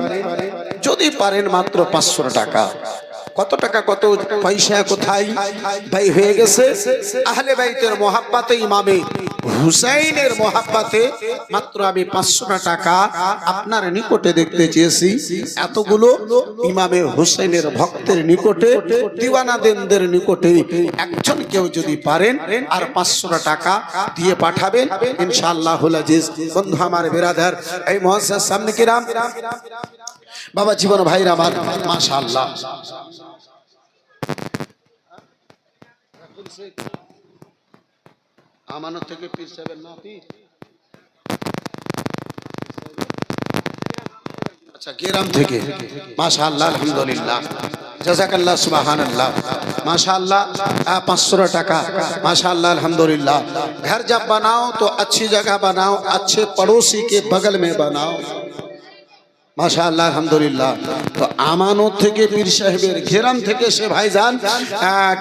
যদি পারেন মাত্র 500 টাকা, কত টাকা কত পয়সা কোথায় ভাই হয়ে গেছে। আহলে বাইতের মোহাব্বতে, ইমামে হুসাইনের মোহাব্বতে মাত্র আমি 500 টাকা আপনার নিকটে দেখতে চেয়েছি। এতগুলো ইমামে হুসাইনের ভক্তের নিকটে, দিওয়ানাদের নিকটে একজন কেউ যদি পারেন আর 500 টাকা দিয়ে পাঠাবেন, ইনশাআল্লাহুল আজিজ। বন্ধু আমার বেরাদার, এই মুআজ্জাজ সামনে কিরাম, বাবা জীবন ভাইরা আমার, মাশাআল্লাহ, আমানত থেকে পীর সাহেবের নাতি, আচ্ছা গেরাম থেকে, মাশাআল্লাহ, আলহামদুলিল্লাহ, জাযাকাল্লাহ, সুবহানাল্লাহ, माशाअल्लाह 500 टका, माशाअल्लाह, अल्हम्दुलिल्लाह। घर जब बनाओ तो अच्छी जगह बनाओ, अच्छे पड़ोसी के बगल में बनाओ। মাশাআল্লাহ আলহামদুলিল্লাহ। তো আমানত থেকে পীর সাহেবের ঘেরাম থেকে সে ভাইজান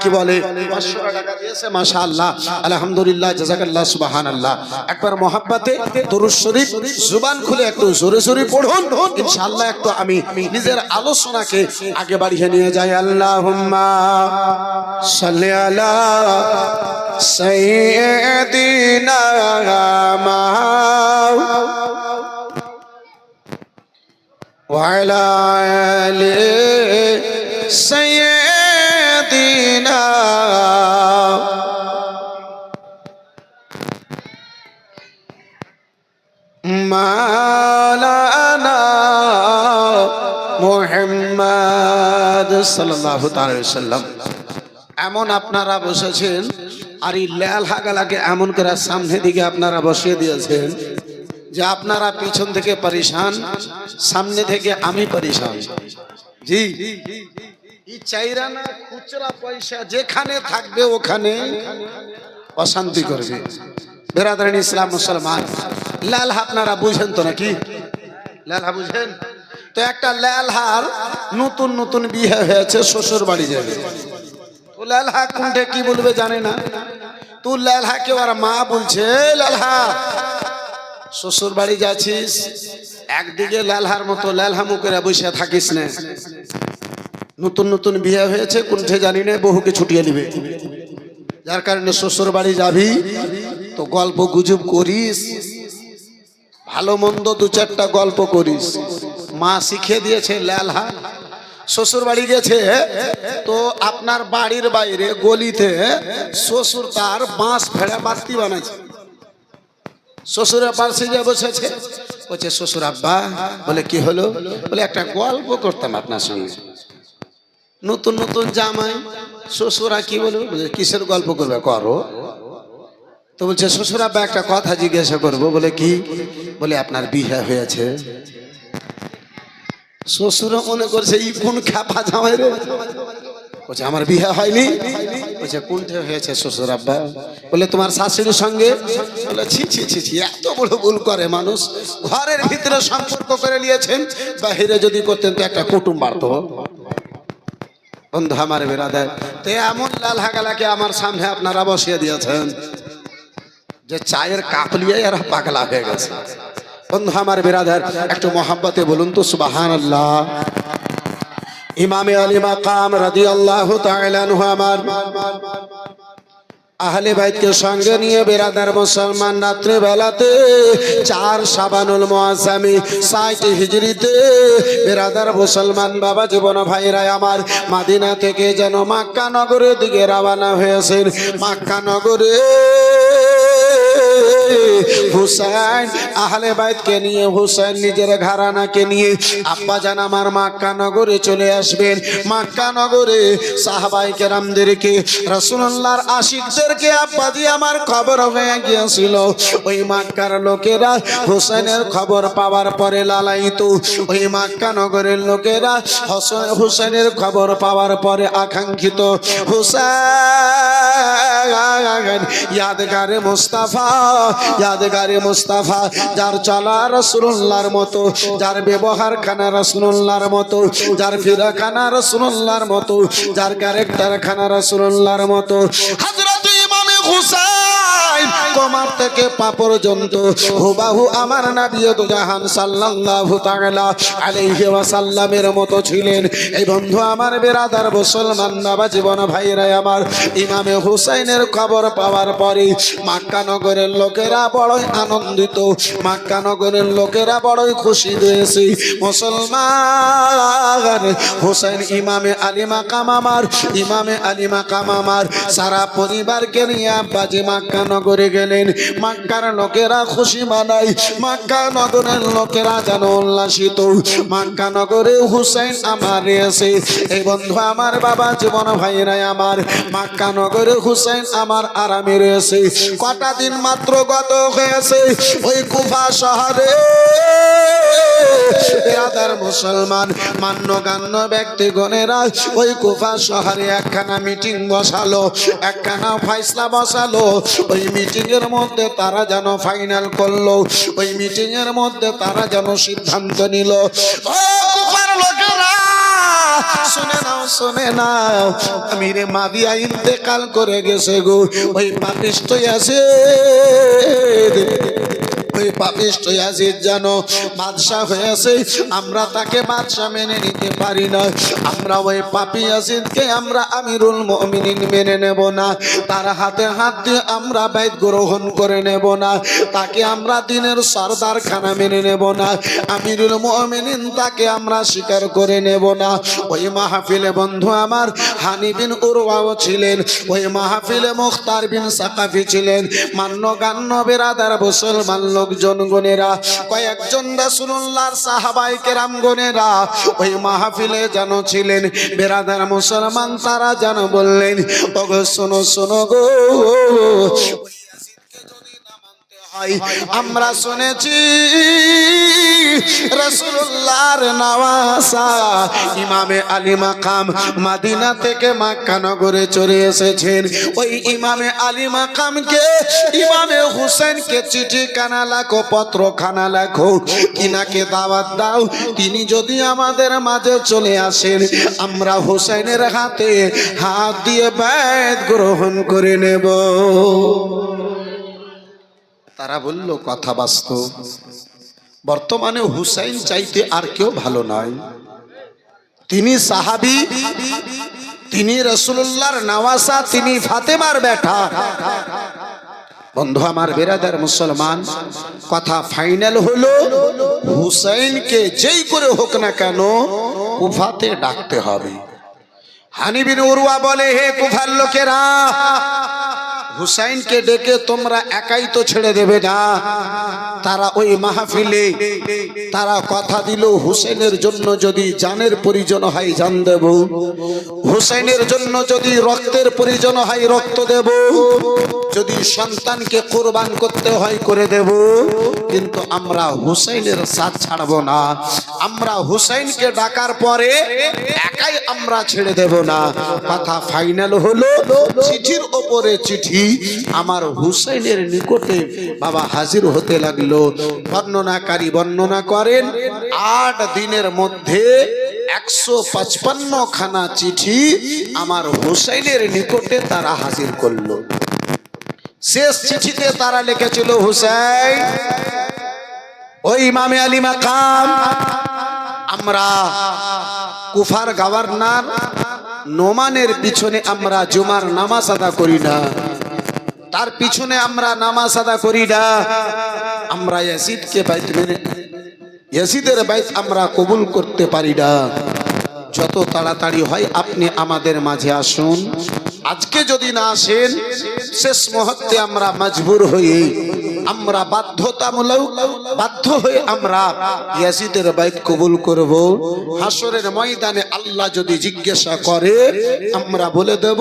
কি বলে 500 টাকা দিয়েছে। মাশাআল্লাহ আলহামদুলিল্লাহ জাযাকাল্লাহ সুবহানাল্লাহ। একবার মহব্বতে দরুদ শরীফ জুবান খুলে একটু জোরে জোরে পড়ুন, ইনশাআল্লাহ একটু আমি নিজের আলোচনাকে আগে বাড়িয়ে নিয়ে যাই। আল্লাহুম্মা সাল্লি আলা সাইয়্যিদিনা وعلى آل سيدنا مولانا محمد সাল্লাল্লাহু তাআলা সাল্লাম। এমন আপনারা বসেছেন আর এই লাল হাগালাকে এমন করে সামনে দিকে আপনারা বসিয়ে দিয়েছেন যে আপনারা পিছন থেকে পরেশান, সামনে থেকে আমি পরেশান। জি এই চাইরা না খুচরা পয়সা যেখানে থাকবে ওখানে অশান্তি করবে। বেরাদারান ইসলাম মুসলমান, লালহা আপনারা বুঝেন তো নাকি? লালহা বুঝেন তো? একটা লালহার নতুন নতুন বিয়ে হয়েছে, শ্বশুর বাড়ি যাবে। তো লালহা কোনটা কি বলবে জানে না। তো লালহাকে ওর মা বলছে, লালহা শ্বশুর বাড়ি যাচ্ছিস, একদিকে লালহার মতো লালহা মুখেরা বসে থাকিস না। নতুন নতুন বিয়ে হয়েছে, কোনঠে জানি না, বহুকে ছুটিয়ে নিবে। যার কারণে শ্বশুর বাড়ি যাবি তো গল্প গুজব করিস, ভালো মন্দ দু চারটা গল্প করিস। মা শিখিয়ে দিয়েছে লালহা শ্বশুর বাড়ি গেছে তো আপনার বাড়ির বাইরে গলিতে শ্বশুর তার বাঁশ ফেড়ে বাতি বানাইছে। শ্বশুরের পাশে যে বসেছে, বলছে শ্বশুর আব্বা, বলে কি হলো? বলে একটা গল্প করতাম আপনার সঙ্গে। নতুন নতুন জামাই, শ্বশুরা কি বলবে? বলে কিসের গল্প করবে? করো। তো বলছে শ্বশুর আব্বা একটা কথা জিজ্ঞাসা করবো। বলে কি? বলে আপনার বিয়ে হয়েছে। শ্বশুর মনে করছে এই কোন খাপা জামাই রে। বলছে আমার বিয়ে হয়নি। বলছে কোনটা হয়েছে শ্বশুর আব্বা? বলে তোমার শাশুড়ির সঙ্গে। বলে ছি ছি ছি ছি, এত বড় ভুল করে মানুষ। ঘরের ভিতরে সম্পর্ক করে নিয়েছেন, বাহিরে যদি করতেন তো একটা কুটুম বাড়তো। বন্ধু আমার বেরাদার, তো এমন লাল হাগালাকে আমার সামনে আপনারা বসিয়ে দিয়েছেন যে চায়ের কাপ লিয়ে এরা পাগলা হয়ে গেছে। বন্ধু আমার বেরাদার, একটু মহাব্বতে বলুন তো সুবহানাল্লাহ। ইমামে আলী মাকাম রাদিয়াল্লাহু তাআলা আনহু আমার আহলে বাইতকে সঙ্গে নিয়ে বেরাদার মুসলমান রাত্রে বেলাতে 4 শাবানুল মুআজ্জামি 60 হিজরিতে বেরাদার মুসলমান বাবা জীবন ভাইরা আমার মদিনা থেকে যেন মক্কা নগরের দিকে রওনা হয়েছেন। মক্কা নগরে হুসাইন আহলে বাইতকে নিয়ে, হুসাইন নিজের ঘরানাকে নিয়ে আব্বা জান আমার মক্কা নগরে চলে আসবেন। মক্কা নগরে সাহাবায়ে কেরামদেরকে, রাসূলুল্লাহর আশিকদেরকে আব্বাজি আমার খবর হয়ে গিয়েছিল। ওই মক্কার লোকেরা হুসাইনের খবর পাওয়ার পরে লালায়িত। ওই মক্কা নগরের লোকেরা হুসাইনের খবর পাওয়ার পরে আকাঙ্ক্ষিত হুসাইন ইয়াদগারে মুস্তাফা, ইয়াদগারে মুস্তাফা, যার চলা রাসূলুল্লাহর মতো, যার ব্যবহার খানা রাসূলুল্লাহর মতো, যার ফিরাখানা রাসূলুল্লাহর মতো, যার ক্যারেক্টার খানা রাসূলুল্লাহর মতো। হযরত ইমামে হুসাইন কোমর থেকে পা পর্যন্ত হুবাহু আমার নবী দু জাহান সাল্লাল্লাহু তাআলা আলাইহি ওয়াসাল্লামের মতো ছিলেন। এই বন্ধু আমার বেরাদার মুসলমান বাবা জীবন ভাইরা আমার, ইমামে হুসাইনের খবর পাওয়ার পরে মক্কা নগরের লোকেরা বড়ই আনন্দিত, মক্কা নগরের লোকেরা বড়ই খুশি হয়েছে। মুসলমান হুসাইন ইমামে আলী মাকাম আমার, ইমামে আলী মাকাম আমার সারা পরিবারকে নিয়ে আব্বাজি মক্কা নগরে গেলেন। মক্কার লোকেরা খুশি মানায়, মক্কা নগরের লোকেরা যেন উল্লাসিত। মক্কা নগরে হুসাইন আমার এসে, এই বন্ধু আমার বাবা জীবন ভাইরা আমার, মক্কা নগরে হুসাইন আমার আরামে রয়েছে। কটা দিন মাত্র গত হয়েছে ওই কুফা শহরে বিরাদার মুসলমান মান্যগণ্য ব্যক্তিগণেরা ওই কুফা শহরে একখানা মিটিং বসালো, একখানা ফয়সলা বসালো। ওই মিটিং এর মধ্যে তারা যেন ফাইনাল করলো, ওই মিটিং এর মধ্যে তারা যেন সিদ্ধান্ত নিল, ও কুফার লোকেরা শুনে নাও, শুনে নাও, আমিরে মাবিয়া ইন্তেকাল করে গেছে গো। ওই পাপিষ্ঠ আছে, ওই পাপিষ্ঠ ইয়াজিদ যেন বাদশা হয়েছে, আমরা তাকে বাদশা মেনে নিতে পারি না। আমরা ওই পাপী ইয়াজিদকে আমরা আমিরুল মুমিনিন মেনে নেব না, তার হাতে হাত দিয়ে আমরা বাইত গ্রহণ করে নেব না, তাকে আমরা দিনের সরদার খানা মেনে নেব না, আমিরুল মুমিনিন তাকে আমরা স্বীকার করে নেব না। ওই মাহফিলে বন্ধু আমার হানি বিন উরওয়াও ছিলেন, ওই মাহফিলে মুখতার বিন সাকাফি ছিলেন, মান্যগণ্য বিরাদার মুসলমান লোকজনগণেরা, কয়েকজন রাসূলুল্লাহর সাহাবায়ে কেরামগণেরা ওই মাহফিলে যেন ছিলেন। বিরাদার মুসলমান তারা যেন বললেন, ওগো শোনো শোনো গো, আমরা শুনেছি রাসূলুল্লাহর নওয়াসা ইমামে আলী মাকাম মদিনা থেকে মক্কা নগরে চলে এসেছেন। ওই ইমামে আলী মাকামকে, ইমামে হুসেনকে চিঠি খানা লেখো, পত্র খানা লেখো, কিনাকে দাওয়াত দাও, তিনি যদি আমাদের মাঝে চলে আসেন আমরা হুসেনের হাতে হাত দিয়ে বাইত গ্রহণ করে নেব। তারা বলল কথা বাস্তব, বর্তমানে হুসাইন চাইতে আর কেউ ভালো নয়, তিনি সাহাবী, তিনি রাসূলুল্লাহর নওয়াসা, তিনি ফাতেমার বেটা। বন্ধু আমার বিরাদার মুসলমান, কথা ফাইনাল হলো হুসাইনকে যেই করে হোক না কেন কুফাতে ডাকতে হবে। হানি বিন উরওয়া বলে, হে কুফার লোকেরা, হুসাইনকে ডেকে তোমরা একাই তো ছেড়ে দেবে না। তারা ওই মাহফিলে তারা কথা দিল, হুসাইনের জন্য যদি জানের প্রয়োজন হয় জান দেব, হুসাইনের জন্য যদি রক্তের প্রয়োজন হয় রক্ত দেব, যদি সন্তানকে কুরবান করতে হয় করে দেব, কিন্তু আমরা হুসাইনের সাথ ছাড়ব না। আমরা হুসাইনকে ডাকার পরে একাই আমরা ছেড়ে দেব না। কথা ফাইনাল হলো, চিঠির ওপরে চিঠি আমার হুসাইনের নিকটে বাবা হাজির হতে লাগলো। বর্ণনাকারী বর্ণনা করেন 8 দিনের মধ্যে 155 খানা চিঠি আমার হুসাইনের নিকটে তারা হাজির করলো। শেষ চিঠিতে তারা লিখেছিল, হুসাইন, ওই ইমামে আলী মাকাম, আমরা কুফার গভর্নর নোমানের পিছনে আমরা জুমার নামাজ আদা করি না, তার পিছনে আমরা নামাজ আদা করি না, আমরা ইয়াজিদকে বাইত মেনে, ইয়াজিদের বাইত আমরা কবুল করতে পারি না। যত তাড়াতাড়ি হয় আপনি আমাদের মাঝে আসুন। আজকে যদি না আসেন, শেষ মুহূর্তে আমরা মজবুর হয়ে, আমরা বাধ্য হয়ে আমরা ইয়াজিদের বাইত কবুল করব। হাসরের ময়দানে আল্লাহ যদি জিজ্ঞাসা করে, আমরা বলে দেব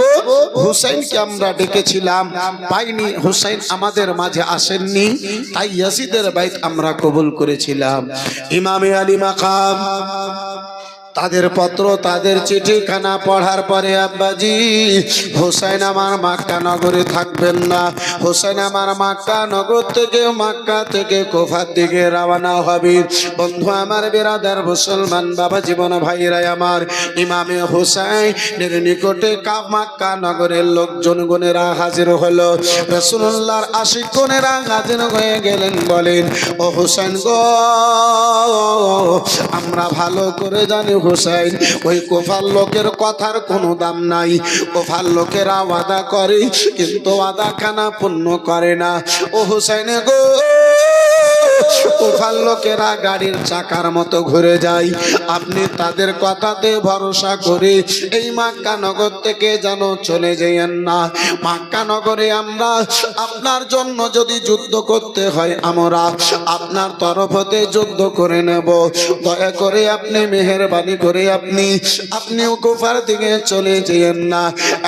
হুসাইনকে আমরা ডেকেছিলাম, পাইনি, হুসাইন আমাদের মাঝে আসেননি, তাই ইয়াজিদের বাইত আমরা কবুল করেছিলাম। ইমামে আলী মাকাম তাদের পত্র, তাদের চিঠিখানা পড়ার পরে, আব্বাজি, হুসাইন আমার মক্কা নগরে থাকবেন না, হুসাইন আমার মক্কা নগর থেকে, মক্কা থেকে কুফার দিকে রওনা হবে। বন্ধু আমার বিরাদার মুসলমান বাবা জীবন ভাইরা আমার, ইমামে হুসাইনের নিকটে মক্কা নগরের লোকজন গণেরা হাজির হলো। রাসূলুল্লাহর আশিক গণেরা হাজির হয়ে গেলেন, বলেন, ও হুসাইন গো, আমরা ভালো করে জানি হুসাইন, ওই কুফার লোকের কথার কোনো দাম নাই। কুফার লোকেরা ওয়াদা করে কিন্তু ওয়াদা খানা পূর্ণ করে না। ও হুসাইন গো, কুফার লোকেরা গাড়ির চাকার মতো ঘুরে যায়, আপনি তাদের কথাতে ভরসা করে এই মক্কা নগর থেকে যেন চলে যাইয়েন না। মক্কা নগরে আমরা আপনার জন্য যদি যুদ্ধ করতে হয়, আমরা আপনার তরফ হতে যুদ্ধ করে নেব। দয়া করে আপনি মেহেরবানি করে আপনিও কুফার দিকে চলে যাইয়েন না।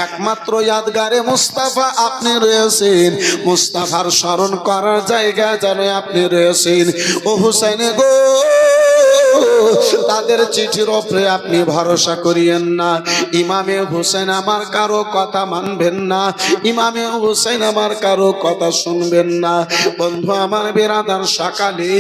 একমাত্র ইয়াদগারে মুস্তাফা আপনি রয়েছেন, মুস্তাফার স্মরণ করার জায়গা যেন আপনি রয়েছেন। ও হুসাইন গো, তাদের চিঠির উপরে আপনি ভরসা করিয়েন না। ইমামে হুসেন আমার কারো কথা মানবেন না, ইমামে হুসেন আমার কারো কথা শুনবেন না। বন্ধু আমার বেরাদার, সকালে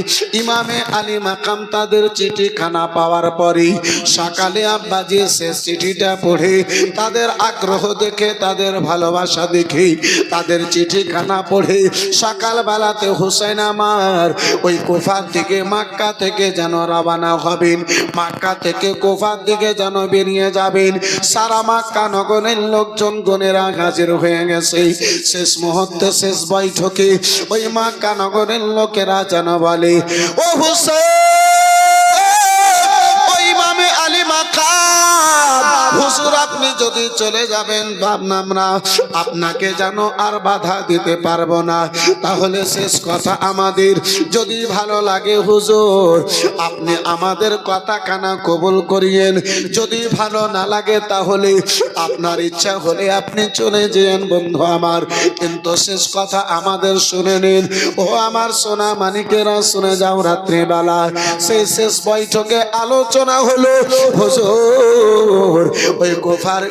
ইমামে আলী মাকাম তাদের চিঠিখানা পাওয়ার পরে সকালে আব্বাজি শেষ চিঠিটা পড়ে তাদের আগ্রহ দেখে, তাদের ভালোবাসা দেখে, তাদের চিঠিখানা পড়ে সকালবেলাতে হুসেন আমার ওই কুফার দিকে, মক্কা থেকে যেন রওনা হবেন, মক্কা থেকে কুফার দিকে যেন বেরিয়ে যাবেন। সারা মক্কা নগরের লোকজন গণেরা হাজির হয়ে গেছে। শেষ মুহূর্তে, শেষ বৈঠকে ওই মক্কা নগরের লোকেরা যেন বলে, ও হুসেন, ও ইমামে আলী মাকাম, হুজুর আপনি যদি চলে যাবেন আমরা আপনাকে যেন আর বাধা দিতে পারবো না। তাহলে শেষ কথা, আমাদের যদি ভালো লাগে হুজুর আপনি আমাদের কথা কানা কবুল করিয়েন, যদি ভালো না লাগে তাহলে আপনার ইচ্ছা হলে আপনি চলে যেন বন্ধু আমার, কিন্তু শেষ কথা আমাদের শুনে নিন। ও আমার সোনা মানিকেরা শুনে যাও, রাত্রিবেলা সেই শেষ বৈঠকে আলোচনা হলো হুজুর ওই কুফার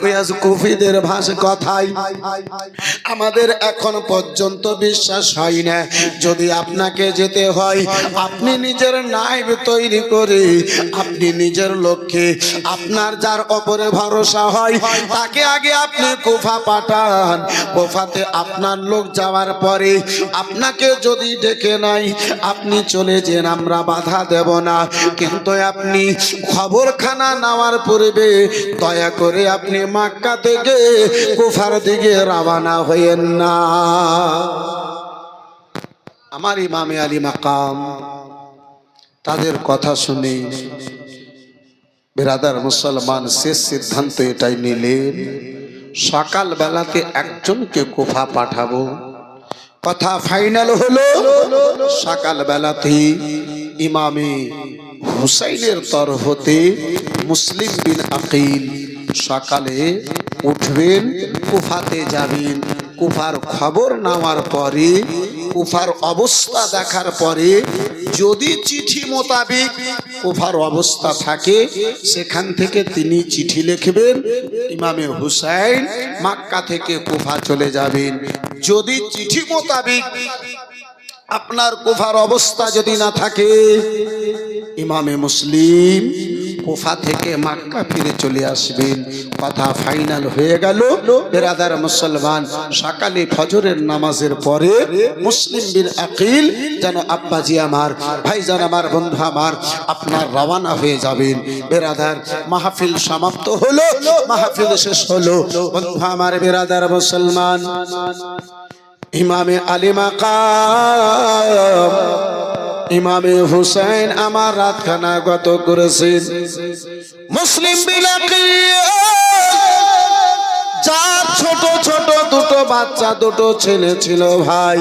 কুফিদের ভাষা কথাই আমাদের এখন পর্যন্ত বিশ্বাস হয় না। যদি আপনাকে যেতে হয় আপনি নিজের নাইব তৈরি করে, আপনি নিজের লক্ষ্যে আপনার যার উপরে ভরসা হয় তাকে আগে আপনি কুফা পাঠান। কুফাতে আপনার লোক যাওয়ার পরে আপনাকে যদি ডেকে নাই আপনি চলে যান, আমরা বাধা দেব না, কিন্তু আপনি খবরখানা নেওয়ার পূর্বে দয়া করে আপনি মক্কা থেকে কুফার দিকে রওনা হয়েন না। আমার ইমামে আলী মাকাম তাদের কথা শুনে বেরাদার মুসলমান শেষ সিদ্ধান্ত এটাই নিলেন, সকাল বেলাতে একজনকে কুফা পাঠাবো। কথা ফাইনাল হলো, সকাল বেলাতে ইমামে হুসাইনের তরফ হতে মুসলিম বিন আকিল সকালে উঠবেন, কুফাতে যাবেন। কুফার খবর নেওয়ার পরে, কুফার অবস্থা দেখার পরে যদি চিঠি মোতাবেক কুফার অবস্থা থাকে সেখান থেকে তিনি চিঠি লিখবেন, ইমামে হুসাইন মক্কা থেকে কুফা চলে যাবেন। যদি চিঠি মোতাবেক আপনার কুফার অবস্থা যদি না থাকে, ইমামে মুসলিম কুফা থেকে মক্কা ফিরে চলে আসবেন। কথা ফাইনাল হয়ে গেল। বেরাদার মুসলমান, সকালে ফজরের নামাজের পরে মুসলিম বিন আকিল যেন আব্বাজি আমার, ভাইজান আমার, বন্ধু আমার, আপনার রওনা হয়ে যাবেন। বেরাদার, মাহফিল সমাপ্ত হলো, মাহফিল শেষ হলো। বন্ধু আমার, বেরাদার মুসলমান, ইমামে আলী মাকাম ইমামে হুসাইন আমার রাতখানা গত করেছেন। মুসলিম বিন আকিল যার ছোট ছোট দুটো বাচ্চা, দুটো ছেলে ছিল ভাই।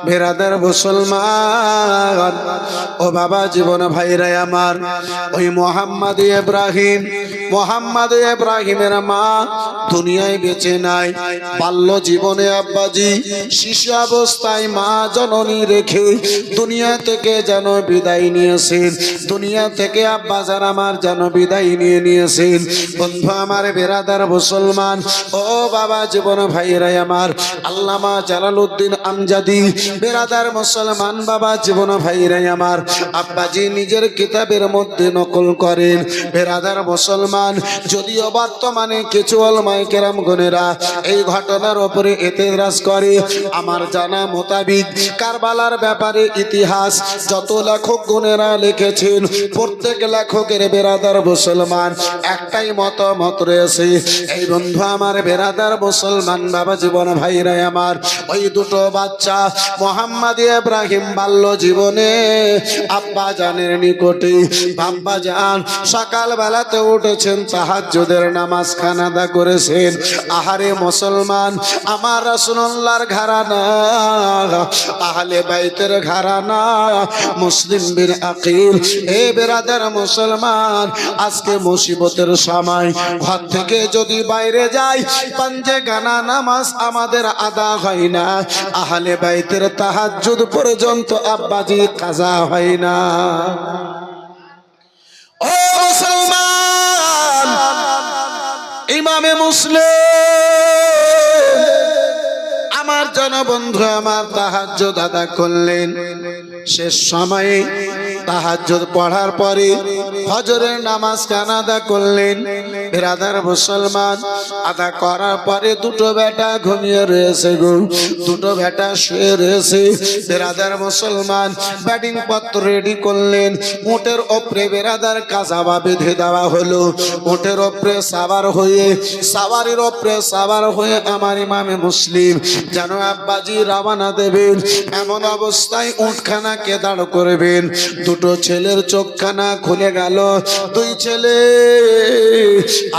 বেরাদার মুসলমান, ও বাবা জীবন ভাইরা আমার, ওই মোহাম্মদ ইব্রাহিমের মা দুনিয়ায় বেঁচে নাই। বাল্য জীবনে আব্বাজি শিশু অবস্থায় মা জননী রেখে দুনিয়া থেকে যেন বিদায় নিয়েছেন, দুনিয়া থেকে আব্বাজান আমার যেন বিদায় নিয়েছেন। বন্ধু আমার, বেরাদার মুসলমান, ও বাবা জীবন ভাইরা আমার, আল্লামা জালালউদ্দিন আমজাদি, বেরাদার মুসলমান, বাবা জীবন ভাইরা আমার, আব্বাজি নিজের কিতাবের মধ্যে নকল করেন। বেরাদার মুসলমান, যদিও বর্তমানে কিছু উলামায়ে কেরাম গণেরা এই ঘটনার উপরে এতেরাজ করে, আমার জানা মোতাবিক কারবালার ব্যাপারে ইতিহাস যত লেখক গণেরা লিখেছেন, প্রত্যেক লেখকের বেরাদার মুসলমান একটাই মতামত রয়েছে। এই বন্ধু আমার, বেরাদার মুসলমান, বাবা জীবন ভাইরা আমার, ওই দুটো বাচ্চা মোহাম্মদ ইব্রাহিম বাল্য জীবনে আব্বা জানের নিকটে, আব্বা জান সকাল বেলাতে উঠেছেন, তাহাজ্জুদের নামাজ খানা আদা করেছেন। আহারে মুসলমান, আমার রাসূলুল্লাহর ঘরানা, আহলে বাইতের ঘরানা, মুসলিম বিন আকিল। এ বেরাদার মুসলমান, আজকে মুসিবতের সময় ঘর থেকে যদি বাইরে যাই, পাঞ্জে গানা নামাজ আমাদের আদা হয় না, আহলে বাইতের তাহাজ্জুদ পর্যন্ত আব্বাজি কাজা হয় না। মুসলমান, ইমামে মুসলিম আমার জনবন্ধু আমার তাহাজ্জুদ আদা করলেন। শেষ সময়ে তাহাজ্জুদ পড়ার পরে ফজরের নামাজ আদা করলেন। বিরাদার মুসলমান, আদা করার পরে দুটো বেটা ঘুমিয়ে রয়েছে গো, দুটো বেটা শুয়ে রয়েছে। বিরাদার মুসলমান ব্যাটিং পত্র রেডি করলেন। উটের ওপরে বিরাদার কাজাবা বেঁধে দেওয়া হলো। উটের ওপরে সাওয়ার হয়ে, সাওয়ারির ওপরে সাওয়ার হয়ে আমার ইমামে মুসলিম যেন আব্বাজি রওনা দেবেন। এমন অবস্থায় উটখানাকে দাঁড় করবেন। দুটো ছেলের চোখখানা খুলে গেল। দুই ছেলে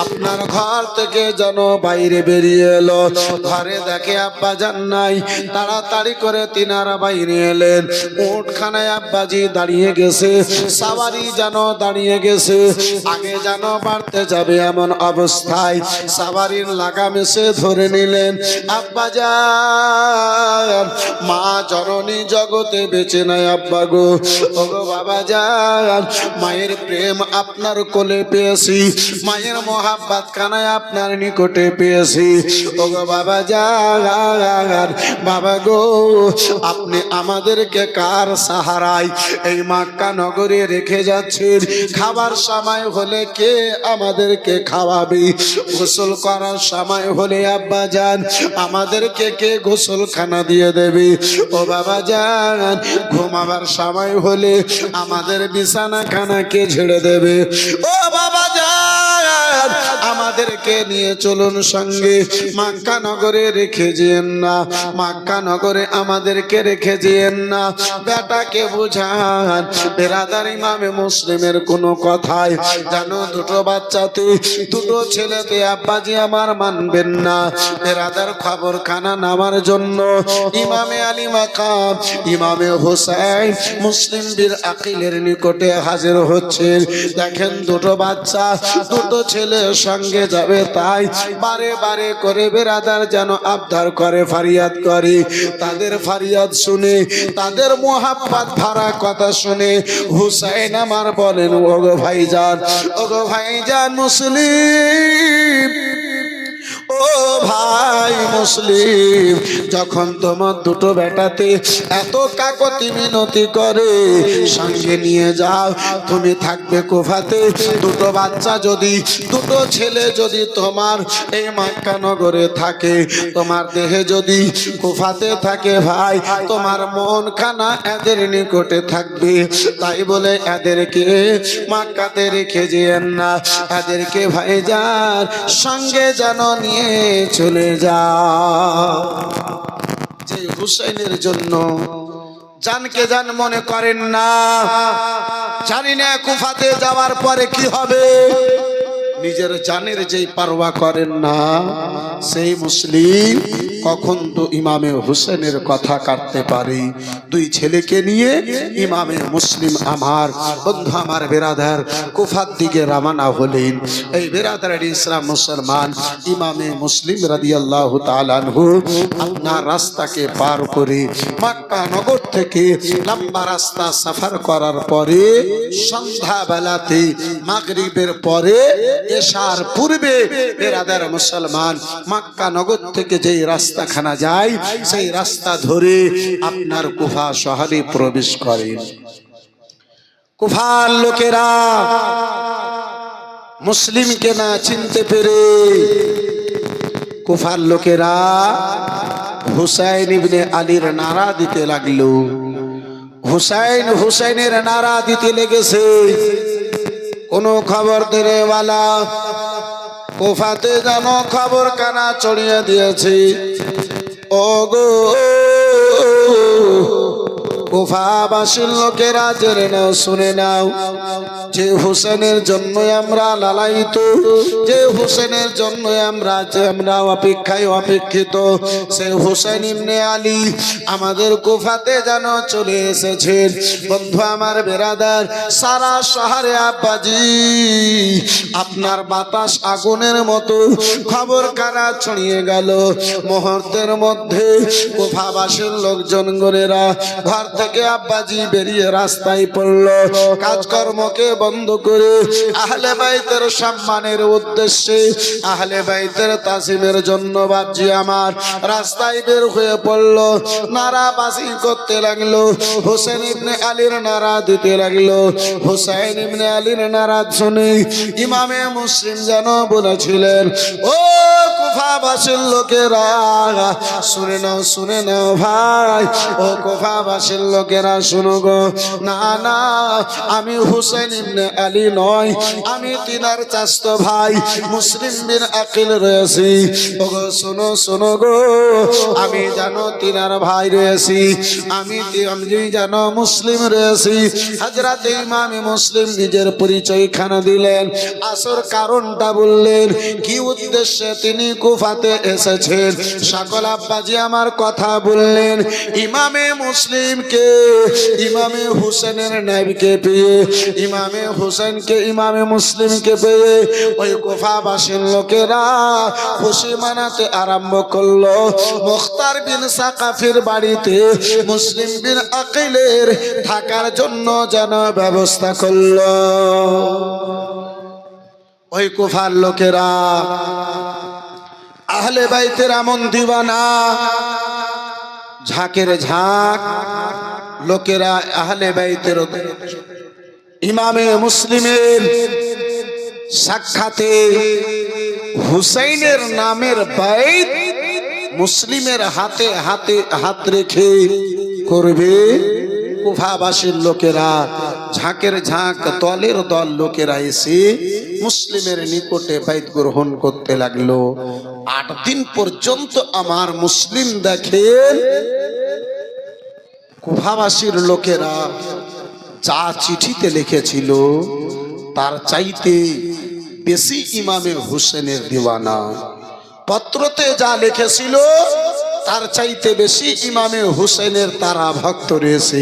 আপনার ঘর থেকে যেন বাইরে বেরিয়ে এলো। ঘরে দেখে আব্বা জান নাই। তাড়াতাড়ি করে তিনারা বাইরে এলেন। উটখানায় আব্বাজি দাঁড়িয়ে গেছে, সাওয়ারি যেন দাঁড়িয়ে গেছে। আগে যেন বাড়তে যাবে এমন অবস্থায় সাওয়ারির লাগাম এসে ধরে নিলেন। আব্বা জান, মা জননী জগতে বেঁচে নাই আব্বা গো। ওগো বাবা জান, মায়ের প্রেম আপনার কোলে পেয়েছি, মায়ের মোহাব্বত কানায় আপনার নিকটে পেয়েছি। ওগো বাবা জান, বাবা গো, আপনি আমাদেরকে কার সাহারায় এই মক্কা নগরে রেখে যাচ্ছেন? খাবার সময় হলে কে আমাদেরকে খাওয়াবে? গোসল করার সময় হলে আব্বা জান আমাদেরকে কে গোসলখানা দিয়ে দেবে? ও বাবা জান, ঘুমাবার সময় হলে আমাদের বিছানাখানা কে ঝেড়ে দেবে? ও বাবা জান, আমাদেরকে নিয়ে চলুন সঙ্গে, মক্কা নগরে রেখে যেন না, মক্কা নগরে আমাদেরকে রেখে যেন না। বেটাকে বুঝান। বিরাদার ইমামে মুসলিমের কোনো কথাই যেন দুটো বাচ্চাতে, দুটো ছেলেতে আব্বাজি আমার মানবেন না। বিরাদার খবর খানা নামার জন্য ইমামে আলী মাকাম, ইমামে হোসেন মুসলিম বীর আকিলের নিকটে হাজির হচ্ছেন। দেখেন দুটো বাচ্চা, দুটো ছেলের সঙ্গে যাবে, তাই বারে বারে করে বিরাদার যেন আবদার করে, ফারিয়াদ করে। তাদের ফারিয়াদ শুনে, তাদের মোহাব্বত ভরা কথা শুনে হুসাইন আমার বলেন, ওগো ভাইজান, ওগো ভাইজান মুসলিম, ও ভাই মুসলিম, যখন তোমার দুটো বেটাতে এত কাকতি মিনতি করে সঙ্গে নিয়ে যাও, তুমি থাকবে কুফাতে। দুটো বাচ্চা যদি, দুটো ছেলে যদি তোমার এই মক্কা নগরে থাকে, তোমার দেহে যদি কুফাতে থাকে ভাই, তোমার মন খানা এদের নিকটে থাকবে। তাই বলে এদেরকে মক্কাতে রেখে যেন না, এদেরকে ভাইজান সঙ্গে যেন নিয়ে চলে যাও। যে হুসাইনের জন্য জানকে জান মনে করেন না। জানি না কুফাতে যাওয়ার পরে কি হবে, নিজের জানের যেই পারওয়া করেন না, সেই মুসলিম কখন তো ইমামে হুসেনের কথা কাটতে পারে। দুই ছেলেকে নিয়ে ইমামে মুসলিম আমার বন্ধু, আমার বেরাদার কুফার দিকে রওনা হলেন। এই বেরাদার ইসলাম মুসলমান ইমামে মুসলিম রাদিয়াল্লাহু তাআলা আনহু আপনার রাস্তাকে পার করে মক্কা নগর থেকে লম্বা রাস্তা সফর করার পরে সন্ধ্যা বেলাতে মাগরিবের পরে এশার পূর্বে বেরাদার মুসলমান মক্কা নগর থেকে যেই রাস্তাখানা যায়, সেই রাস্তা ধরে আপনার কুফা শহরে প্রবেশ করেন। কুফার লোকেরা মুসলিমকে না চিনতে পেরে, কুফার লোকেরা হুসাইন ইবনে আলীর নারা দিতে লাগলো। হুসাইন হুসাইনের নারা দিতে লেগেছে। কোনো খবর দেনেওয়ালা কুফাতে যেন খবর কানা ছড়িয়ে দিয়েছে। ও গো কুফাবাসীর লোকেরা জেনে নাও, শুনে নাও, যে হুসেনের জন্য আমরা লালায়িত, যে হুসেনের জন্য আমরা অপেক্ষায় অপেক্ষিত, সে হুসেন ইবনে আলী আমাদের কুফাতে যেন চলে এসেছেন। বন্ধু আমার বেরাদার, সারা শহরে আব্বাজি আপনার বাতাস আগুনের মতো খবর কানা ছড়িয়ে গেল। মুহূর্তের মধ্যে কুফাবাসীর লোকজন গণেরা ঘর থেকে থেকে আব্বাজি বেরিয়ে রাস্তায় পড়লো কাজকর্মকে বন্ধ করে আহলে বাইতের সম্মানের উদ্দেশ্যে আহলে বাইতের তাসিমের জন্য বাজি আমার রাস্তায় বের হয়ে পড়লো নারাবাজি করতে লাগলো হোসেন ইবনে আলীর নারা দিতে লাগলো হোসেন ইবনে আলীর নারা শুনে ইমামে মুসলিম যেন বলেছিলেন ও কুফাবাসীর লোকেরা শুনে নাও ভাই ও কুফাবাসীর লোকেরা শুনো গো না না আমি হোসেন ইবনে আলী নয় আমি তিনার চাচতো ভাই মুসলিম বিন আকিল রয়েছি ওগো শোনো গো আমি জানো তিনার ভাই রয়েছি আমি জানো মুসলিম রয়েছি হযরত ইমামে মুসলিম নিজের পরিচয় খানা দিলেন আসল কারণটা বললেন কি উদ্দেশ্যে তিনি কুফাতে এসেছেন সকল আব্বাজি আমার কথা বললেন ইমামে মুসলিমকে ইমামে হুসেনের নাইবকে পেয়ে ইমামে হুসেনকে ইমামে মুসলিমকে পেয়ে ওই কুফাবাসীর লোকেরা খুশি মানাতে আরম্ভ করলো মুখতার বিন সাকাফির বাড়িতে মুসলিম বিন আকিলের থাকার জন্য যেন ব্যবস্থা করলো ওই কুফার লোকেরা আহলে বাইতের এমন দিওয়ানা ঝাঁকের ঝাঁক লোকেরা আহলে বাইতের ইমামে মুসলিমের সাক্ষাতে হুসাইনের নামের বাইত মুসলিমের হাতে হাতে হাত রেখে করবে কুফাবাসীর লোকেরা ঝাঁকের ঝাঁক দলের দল লোকেরা এসে মুসলিমের নিকটে বাইত গ্রহণ করতে লাগলো 8 দিন পর্যন্ত আমার মুসলিম দেখেন কুফাবাসীর লোকেরা যা চিঠিতে লিখেছিল তার চাইতে বেশি ইমামে হুসেনের দিওয়ানা পত্রতে যা লিখেছিল তার চাইতে বেশি ইমামে হুসেনের তারা ভক্ত রয়েছে।